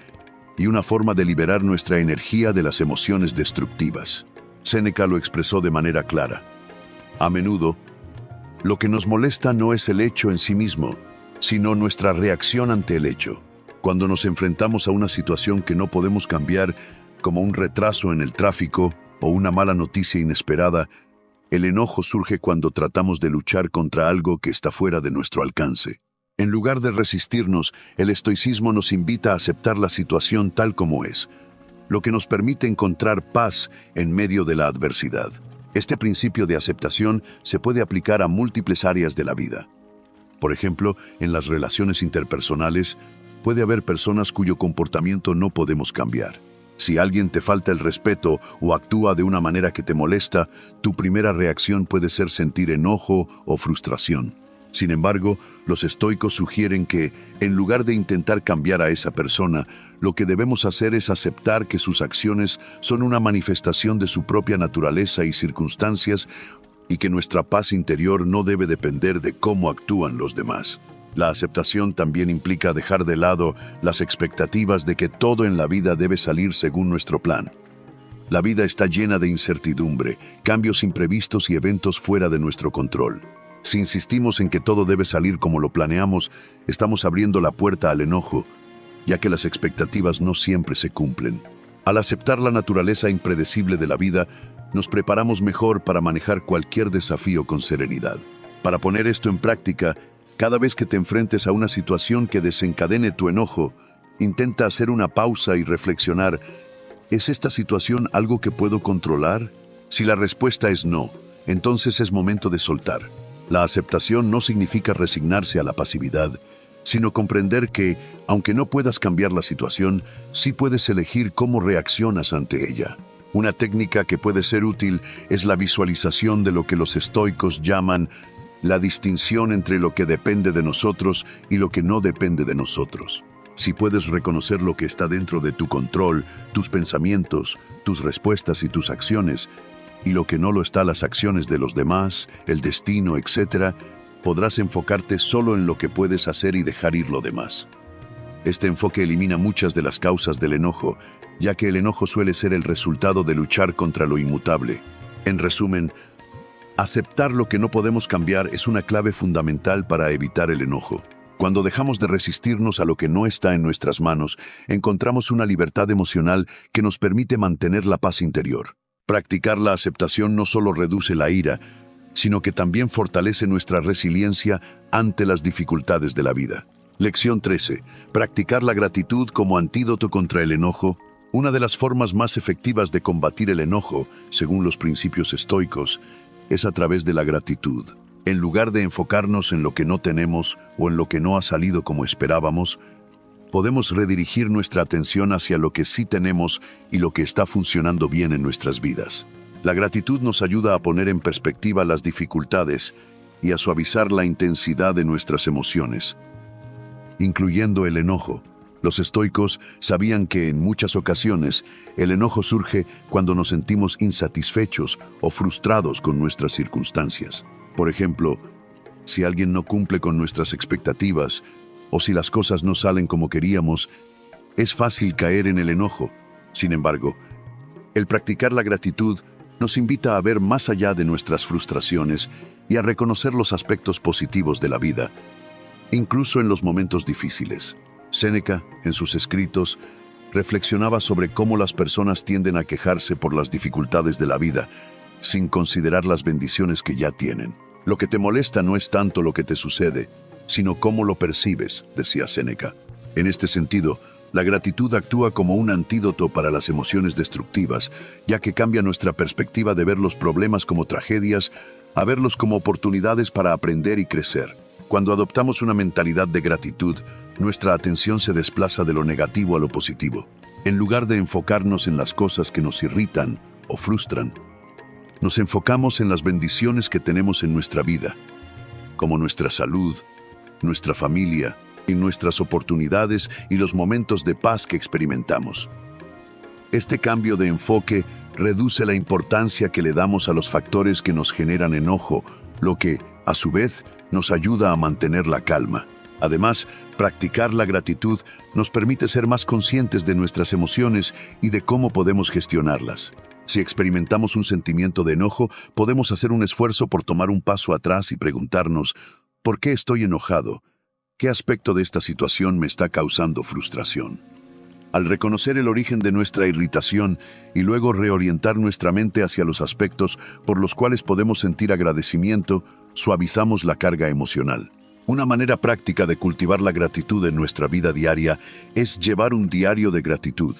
y una forma de liberar nuestra energía de las emociones destructivas. Séneca lo expresó de manera clara. A menudo, lo que nos molesta no es el hecho en sí mismo, sino nuestra reacción ante el hecho. Cuando nos enfrentamos a una situación que no podemos cambiar, como un retraso en el tráfico o una mala noticia inesperada, el enojo surge cuando tratamos de luchar contra algo que está fuera de nuestro alcance. En lugar de resistirnos, el estoicismo nos invita a aceptar la situación tal como es, lo que nos permite encontrar paz en medio de la adversidad. Este principio de aceptación se puede aplicar a múltiples áreas de la vida. Por ejemplo, en las relaciones interpersonales, puede haber personas cuyo comportamiento no podemos cambiar. Si alguien te falta el respeto o actúa de una manera que te molesta, tu primera reacción puede ser sentir enojo o frustración. Sin embargo, los estoicos sugieren que, en lugar de intentar cambiar a esa persona, lo que debemos hacer es aceptar que sus acciones son una manifestación de su propia naturaleza y circunstancias y que nuestra paz interior no debe depender de cómo actúan los demás. La aceptación también implica dejar de lado las expectativas de que todo en la vida debe salir según nuestro plan. La vida está llena de incertidumbre, cambios imprevistos y eventos fuera de nuestro control. Si insistimos en que todo debe salir como lo planeamos, estamos abriendo la puerta al enojo, ya que las expectativas no siempre se cumplen. Al aceptar la naturaleza impredecible de la vida, nos preparamos mejor para manejar cualquier desafío con serenidad. Para poner esto en práctica, cada vez que te enfrentes a una situación que desencadene tu enojo, intenta hacer una pausa y reflexionar, ¿es esta situación algo que puedo controlar? Si la respuesta es no, entonces es momento de soltar. La aceptación no significa resignarse a la pasividad, sino comprender que, aunque no puedas cambiar la situación, sí puedes elegir cómo reaccionas ante ella. Una técnica que puede ser útil es la visualización de lo que los estoicos llaman la distinción entre lo que depende de nosotros y lo que no depende de nosotros. Si puedes reconocer lo que está dentro de tu control, tus pensamientos, tus respuestas y tus acciones, y lo que no lo está, las acciones de los demás, el destino, etc., podrás enfocarte solo en lo que puedes hacer y dejar ir lo demás. Este enfoque elimina muchas de las causas del enojo, ya que el enojo suele ser el resultado de luchar contra lo inmutable. En resumen, aceptar lo que no podemos cambiar es una clave fundamental para evitar el enojo. Cuando dejamos de resistirnos a lo que no está en nuestras manos, encontramos una libertad emocional que nos permite mantener la paz interior. Practicar la aceptación no solo reduce la ira, sino que también fortalece nuestra resiliencia ante las dificultades de la vida. Lección 13. Practicar la gratitud como antídoto contra el enojo. Una de las formas más efectivas de combatir el enojo, según los principios estoicos, es a través de la gratitud. En lugar de enfocarnos en lo que no tenemos o en lo que no ha salido como esperábamos, podemos redirigir nuestra atención hacia lo que sí tenemos y lo que está funcionando bien en nuestras vidas. La gratitud nos ayuda a poner en perspectiva las dificultades y a suavizar la intensidad de nuestras emociones, incluyendo el enojo. Los estoicos sabían que en muchas ocasiones el enojo surge cuando nos sentimos insatisfechos o frustrados con nuestras circunstancias. Por ejemplo, si alguien no cumple con nuestras expectativas o si las cosas no salen como queríamos, es fácil caer en el enojo. Sin embargo, el practicar la gratitud nos invita a ver más allá de nuestras frustraciones y a reconocer los aspectos positivos de la vida, incluso en los momentos difíciles. Séneca, en sus escritos, reflexionaba sobre cómo las personas tienden a quejarse por las dificultades de la vida, sin considerar las bendiciones que ya tienen. Lo que te molesta no es tanto lo que te sucede, sino cómo lo percibes, decía Séneca. En este sentido, la gratitud actúa como un antídoto para las emociones destructivas, ya que cambia nuestra perspectiva de ver los problemas como tragedias a verlos como oportunidades para aprender y crecer. Cuando adoptamos una mentalidad de gratitud, nuestra atención se desplaza de lo negativo a lo positivo. En lugar de enfocarnos en las cosas que nos irritan o frustran, nos enfocamos en las bendiciones que tenemos en nuestra vida, como nuestra salud, nuestra familia, y nuestras oportunidades y los momentos de paz que experimentamos. Este cambio de enfoque reduce la importancia que le damos a los factores que nos generan enojo, lo que, a su vez, nos ayuda a mantener la calma. Además, practicar la gratitud nos permite ser más conscientes de nuestras emociones y de cómo podemos gestionarlas. Si experimentamos un sentimiento de enojo, podemos hacer un esfuerzo por tomar un paso atrás y preguntarnos, ¿por qué estoy enojado? ¿Qué aspecto de esta situación me está causando frustración? Al reconocer el origen de nuestra irritación y luego reorientar nuestra mente hacia los aspectos por los cuales podemos sentir agradecimiento, suavizamos la carga emocional. Una manera práctica de cultivar la gratitud en nuestra vida diaria es llevar un diario de gratitud.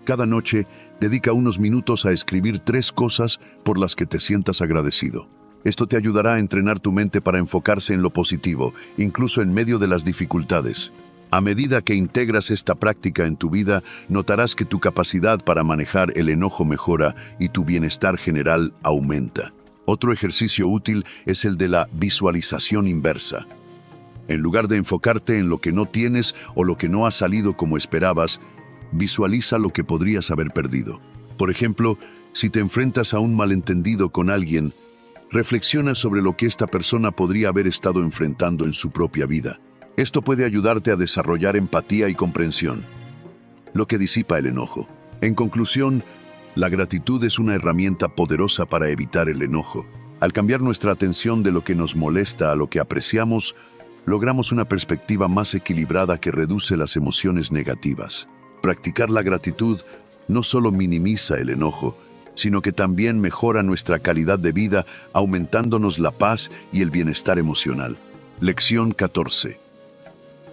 Cada noche, dedica unos minutos a escribir 3 cosas por las que te sientas agradecido. Esto te ayudará a entrenar tu mente para enfocarse en lo positivo, incluso en medio de las dificultades. A medida que integras esta práctica en tu vida, notarás que tu capacidad para manejar el enojo mejora y tu bienestar general aumenta. Otro ejercicio útil es el de la visualización inversa. En lugar de enfocarte en lo que no tienes o lo que no ha salido como esperabas, visualiza lo que podrías haber perdido. Por ejemplo, si te enfrentas a un malentendido con alguien, reflexiona sobre lo que esta persona podría haber estado enfrentando en su propia vida. Esto puede ayudarte a desarrollar empatía y comprensión, lo que disipa el enojo. En conclusión, la gratitud es una herramienta poderosa para evitar el enojo. Al cambiar nuestra atención de lo que nos molesta a lo que apreciamos, logramos una perspectiva más equilibrada que reduce las emociones negativas. Practicar la gratitud no solo minimiza el enojo, sino que también mejora nuestra calidad de vida, aumentándonos la paz y el bienestar emocional. Lección 14.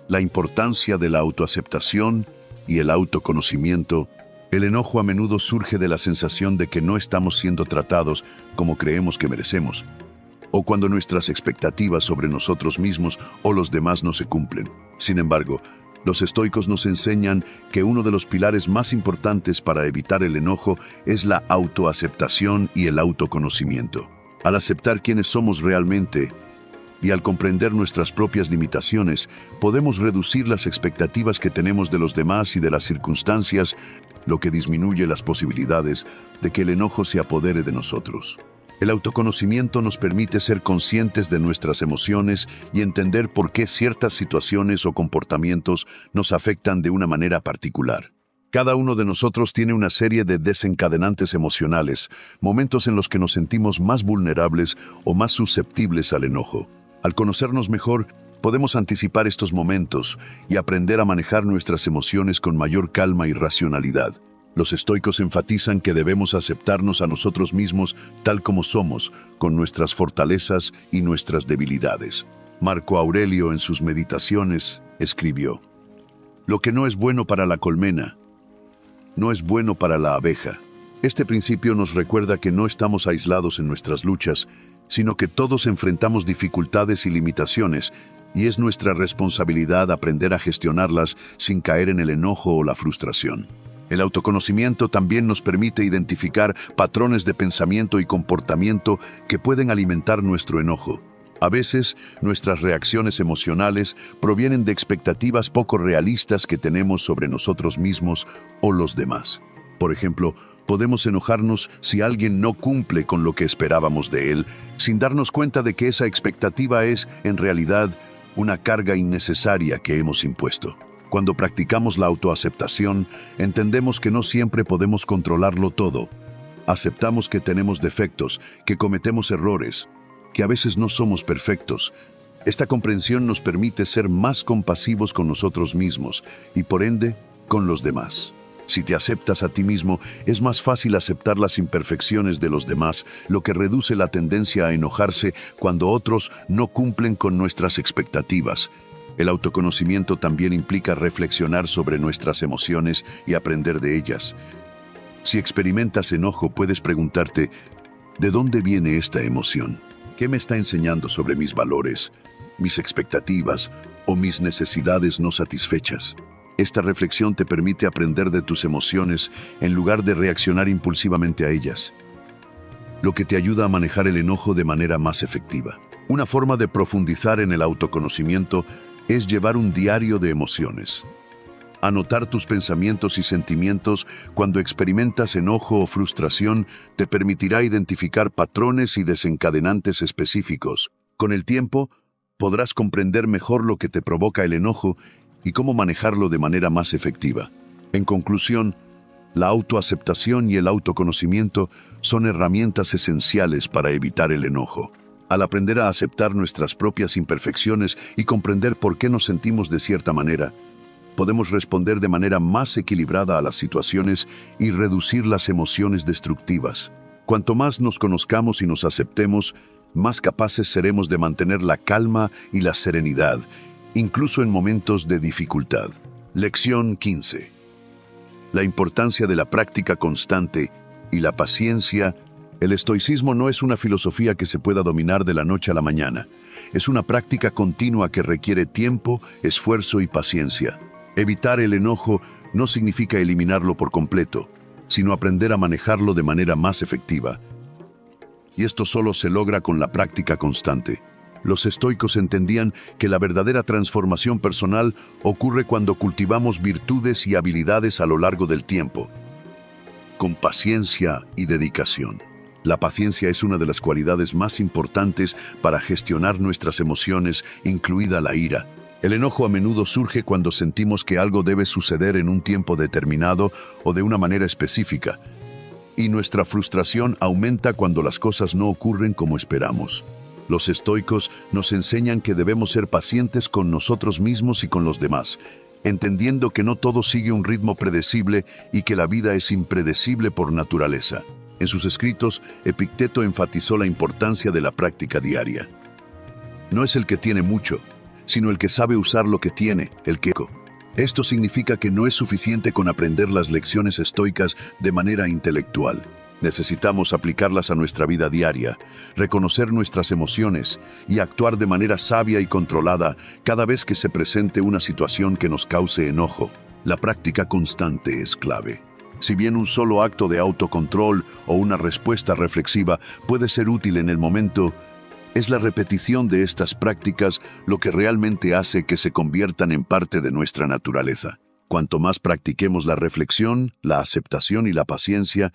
La importancia de la autoaceptación y el autoconocimiento. El enojo a menudo surge de la sensación de que no estamos siendo tratados como creemos que merecemos, o cuando nuestras expectativas sobre nosotros mismos o los demás no se cumplen. Sin embargo, los estoicos nos enseñan que uno de los pilares más importantes para evitar el enojo es la autoaceptación y el autoconocimiento. Al aceptar quiénes somos realmente y al comprender nuestras propias limitaciones, podemos reducir las expectativas que tenemos de los demás y de las circunstancias, lo que disminuye las posibilidades de que el enojo se apodere de nosotros. El autoconocimiento nos permite ser conscientes de nuestras emociones y entender por qué ciertas situaciones o comportamientos nos afectan de una manera particular. Cada uno de nosotros tiene una serie de desencadenantes emocionales, momentos en los que nos sentimos más vulnerables o más susceptibles al enojo. Al conocernos mejor, podemos anticipar estos momentos y aprender a manejar nuestras emociones con mayor calma y racionalidad. Los estoicos enfatizan que debemos aceptarnos a nosotros mismos tal como somos, con nuestras fortalezas y nuestras debilidades. Marco Aurelio, en sus Meditaciones, escribió: «Lo que no es bueno para la colmena, no es bueno para la abeja». Este principio nos recuerda que no estamos aislados en nuestras luchas, sino que todos enfrentamos dificultades y limitaciones, y es nuestra responsabilidad aprender a gestionarlas sin caer en el enojo o la frustración. El autoconocimiento también nos permite identificar patrones de pensamiento y comportamiento que pueden alimentar nuestro enojo. A veces, nuestras reacciones emocionales provienen de expectativas poco realistas que tenemos sobre nosotros mismos o los demás. Por ejemplo, podemos enojarnos si alguien no cumple con lo que esperábamos de él, sin darnos cuenta de que esa expectativa es, en realidad, una carga innecesaria que hemos impuesto. Cuando practicamos la autoaceptación, entendemos que no siempre podemos controlarlo todo. Aceptamos que tenemos defectos, que cometemos errores, que a veces no somos perfectos. Esta comprensión nos permite ser más compasivos con nosotros mismos y, por ende, con los demás. Si te aceptas a ti mismo, es más fácil aceptar las imperfecciones de los demás, lo que reduce la tendencia a enojarse cuando otros no cumplen con nuestras expectativas. El autoconocimiento también implica reflexionar sobre nuestras emociones y aprender de ellas. Si experimentas enojo, puedes preguntarte: ¿de dónde viene esta emoción? ¿Qué me está enseñando sobre mis valores, mis expectativas o mis necesidades no satisfechas? Esta reflexión te permite aprender de tus emociones en lugar de reaccionar impulsivamente a ellas, lo que te ayuda a manejar el enojo de manera más efectiva. Una forma de profundizar en el autoconocimiento es llevar un diario de emociones. Anotar tus pensamientos y sentimientos cuando experimentas enojo o frustración te permitirá identificar patrones y desencadenantes específicos. Con el tiempo, podrás comprender mejor lo que te provoca el enojo y cómo manejarlo de manera más efectiva. En conclusión, la autoaceptación y el autoconocimiento son herramientas esenciales para evitar el enojo. Al aprender a aceptar nuestras propias imperfecciones y comprender por qué nos sentimos de cierta manera, podemos responder de manera más equilibrada a las situaciones y reducir las emociones destructivas. Cuanto más nos conozcamos y nos aceptemos, más capaces seremos de mantener la calma y la serenidad, incluso en momentos de dificultad. Lección 15. La importancia de la práctica constante y la paciencia. El estoicismo no es una filosofía que se pueda dominar de la noche a la mañana. Es una práctica continua que requiere tiempo, esfuerzo y paciencia. Evitar el enojo no significa eliminarlo por completo, sino aprender a manejarlo de manera más efectiva. Y esto solo se logra con la práctica constante. Los estoicos entendían que la verdadera transformación personal ocurre cuando cultivamos virtudes y habilidades a lo largo del tiempo, con paciencia y dedicación. La paciencia es una de las cualidades más importantes para gestionar nuestras emociones, incluida la ira. El enojo a menudo surge cuando sentimos que algo debe suceder en un tiempo determinado o de una manera específica, y nuestra frustración aumenta cuando las cosas no ocurren como esperamos. Los estoicos nos enseñan que debemos ser pacientes con nosotros mismos y con los demás, entendiendo que no todo sigue un ritmo predecible y que la vida es impredecible por naturaleza. En sus escritos, Epicteto enfatizó la importancia de la práctica diaria. No es el que tiene mucho, sino el que sabe usar lo que tiene, el que... Esto significa que no es suficiente con aprender las lecciones estoicas de manera intelectual. Necesitamos aplicarlas a nuestra vida diaria, reconocer nuestras emociones y actuar de manera sabia y controlada cada vez que se presente una situación que nos cause enojo. La práctica constante es clave. Si bien un solo acto de autocontrol o una respuesta reflexiva puede ser útil en el momento, es la repetición de estas prácticas lo que realmente hace que se conviertan en parte de nuestra naturaleza. Cuanto más practiquemos la reflexión, la aceptación y la paciencia,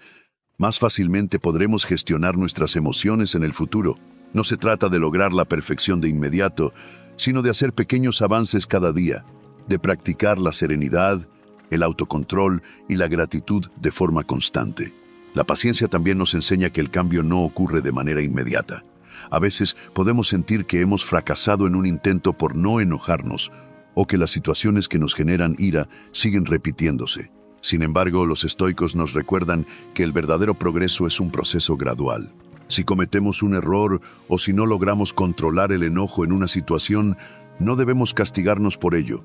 más fácilmente podremos gestionar nuestras emociones en el futuro. No se trata de lograr la perfección de inmediato, sino de hacer pequeños avances cada día, de practicar la serenidad, el autocontrol y la gratitud de forma constante. La paciencia también nos enseña que el cambio no ocurre de manera inmediata. A veces podemos sentir que hemos fracasado en un intento por no enojarnos, o que las situaciones que nos generan ira siguen repitiéndose. Sin embargo, los estoicos nos recuerdan que el verdadero progreso es un proceso gradual. Si cometemos un error o si no logramos controlar el enojo en una situación, no debemos castigarnos por ello,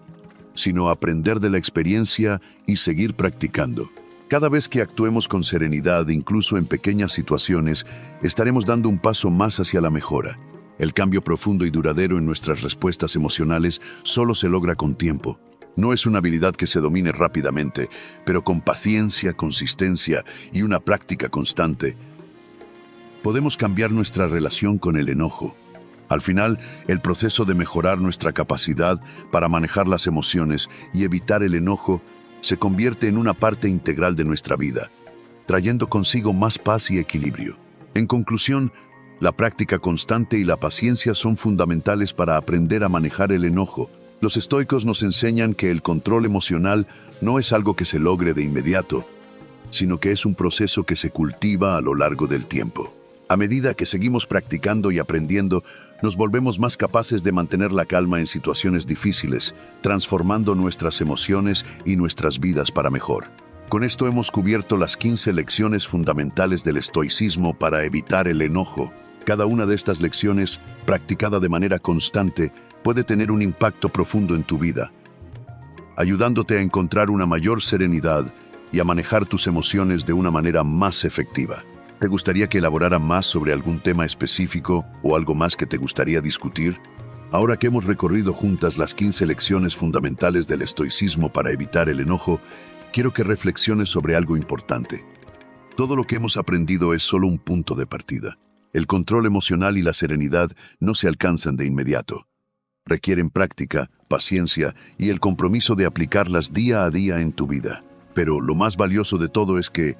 sino aprender de la experiencia y seguir practicando. Cada vez que actuemos con serenidad, incluso en pequeñas situaciones, estaremos dando un paso más hacia la mejora. El cambio profundo y duradero en nuestras respuestas emocionales solo se logra con tiempo. No es una habilidad que se domine rápidamente, pero con paciencia, consistencia y una práctica constante, podemos cambiar nuestra relación con el enojo. Al final, el proceso de mejorar nuestra capacidad para manejar las emociones y evitar el enojo se convierte en una parte integral de nuestra vida, trayendo consigo más paz y equilibrio. En conclusión, la práctica constante y la paciencia son fundamentales para aprender a manejar el enojo. Los estoicos nos enseñan que el control emocional no es algo que se logre de inmediato, sino que es un proceso que se cultiva a lo largo del tiempo. A medida que seguimos practicando y aprendiendo, nos volvemos más capaces de mantener la calma en situaciones difíciles, transformando nuestras emociones y nuestras vidas para mejor. Con esto hemos cubierto las 15 lecciones fundamentales del estoicismo para evitar el enojo. Cada una de estas lecciones, practicada de manera constante, puede tener un impacto profundo en tu vida, ayudándote a encontrar una mayor serenidad y a manejar tus emociones de una manera más efectiva. ¿Te gustaría que elaborara más sobre algún tema específico o algo más que te gustaría discutir? Ahora que hemos recorrido juntas las 15 lecciones fundamentales del estoicismo para evitar el enojo, quiero que reflexiones sobre algo importante. Todo lo que hemos aprendido es solo un punto de partida. El control emocional y la serenidad no se alcanzan de inmediato. Requieren práctica, paciencia y el compromiso de aplicarlas día a día en tu vida. Pero lo más valioso de todo es que,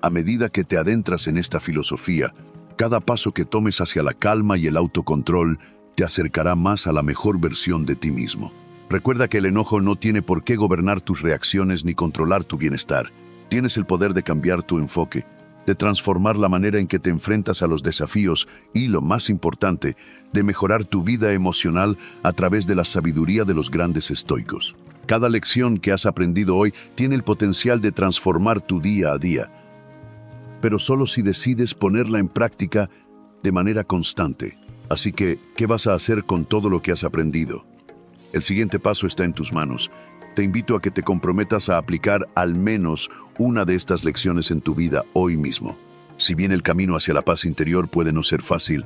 a medida que te adentras en esta filosofía, cada paso que tomes hacia la calma y el autocontrol te acercará más a la mejor versión de ti mismo. Recuerda que el enojo no tiene por qué gobernar tus reacciones ni controlar tu bienestar. Tienes el poder de cambiar tu enfoque, de transformar la manera en que te enfrentas a los desafíos y, lo más importante, de mejorar tu vida emocional a través de la sabiduría de los grandes estoicos. Cada lección que has aprendido hoy tiene el potencial de transformar tu día a día, pero solo si decides ponerla en práctica de manera constante. Así que, ¿qué vas a hacer con todo lo que has aprendido? El siguiente paso está en tus manos. Te invito a que te comprometas a aplicar al menos una de estas lecciones en tu vida hoy mismo. Si bien el camino hacia la paz interior puede no ser fácil,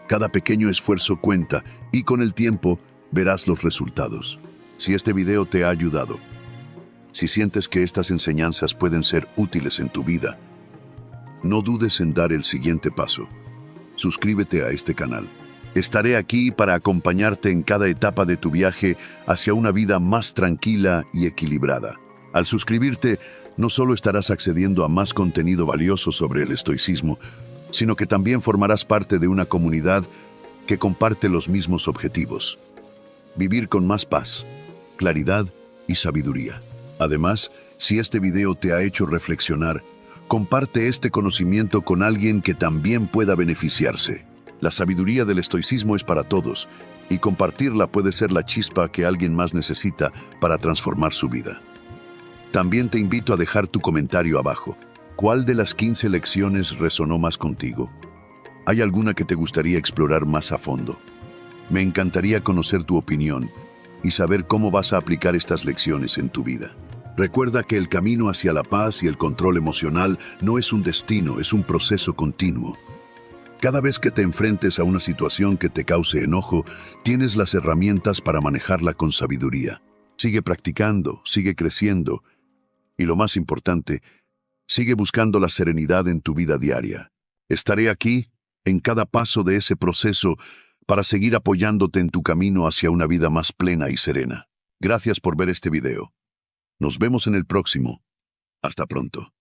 cada pequeño esfuerzo cuenta y con el tiempo verás los resultados. Si este video te ha ayudado, si sientes que estas enseñanzas pueden ser útiles en tu vida, no dudes en dar el siguiente paso. Suscríbete a este canal. Estaré aquí para acompañarte en cada etapa de tu viaje hacia una vida más tranquila y equilibrada. Al suscribirte, no solo estarás accediendo a más contenido valioso sobre el estoicismo, sino que también formarás parte de una comunidad que comparte los mismos objetivos: vivir con más paz, claridad y sabiduría. Además, si este video te ha hecho reflexionar, comparte este conocimiento con alguien que también pueda beneficiarse. La sabiduría del estoicismo es para todos, y compartirla puede ser la chispa que alguien más necesita para transformar su vida. También te invito a dejar tu comentario abajo. ¿Cuál de las 15 lecciones resonó más contigo? ¿Hay alguna que te gustaría explorar más a fondo? Me encantaría conocer tu opinión y saber cómo vas a aplicar estas lecciones en tu vida. Recuerda que el camino hacia la paz y el control emocional no es un destino, es un proceso continuo. Cada vez que te enfrentes a una situación que te cause enojo, tienes las herramientas para manejarla con sabiduría. Sigue practicando, sigue creciendo y, lo más importante, sigue buscando la serenidad en tu vida diaria. Estaré aquí, en cada paso de ese proceso, para seguir apoyándote en tu camino hacia una vida más plena y serena. Gracias por ver este video. Nos vemos en el próximo. Hasta pronto.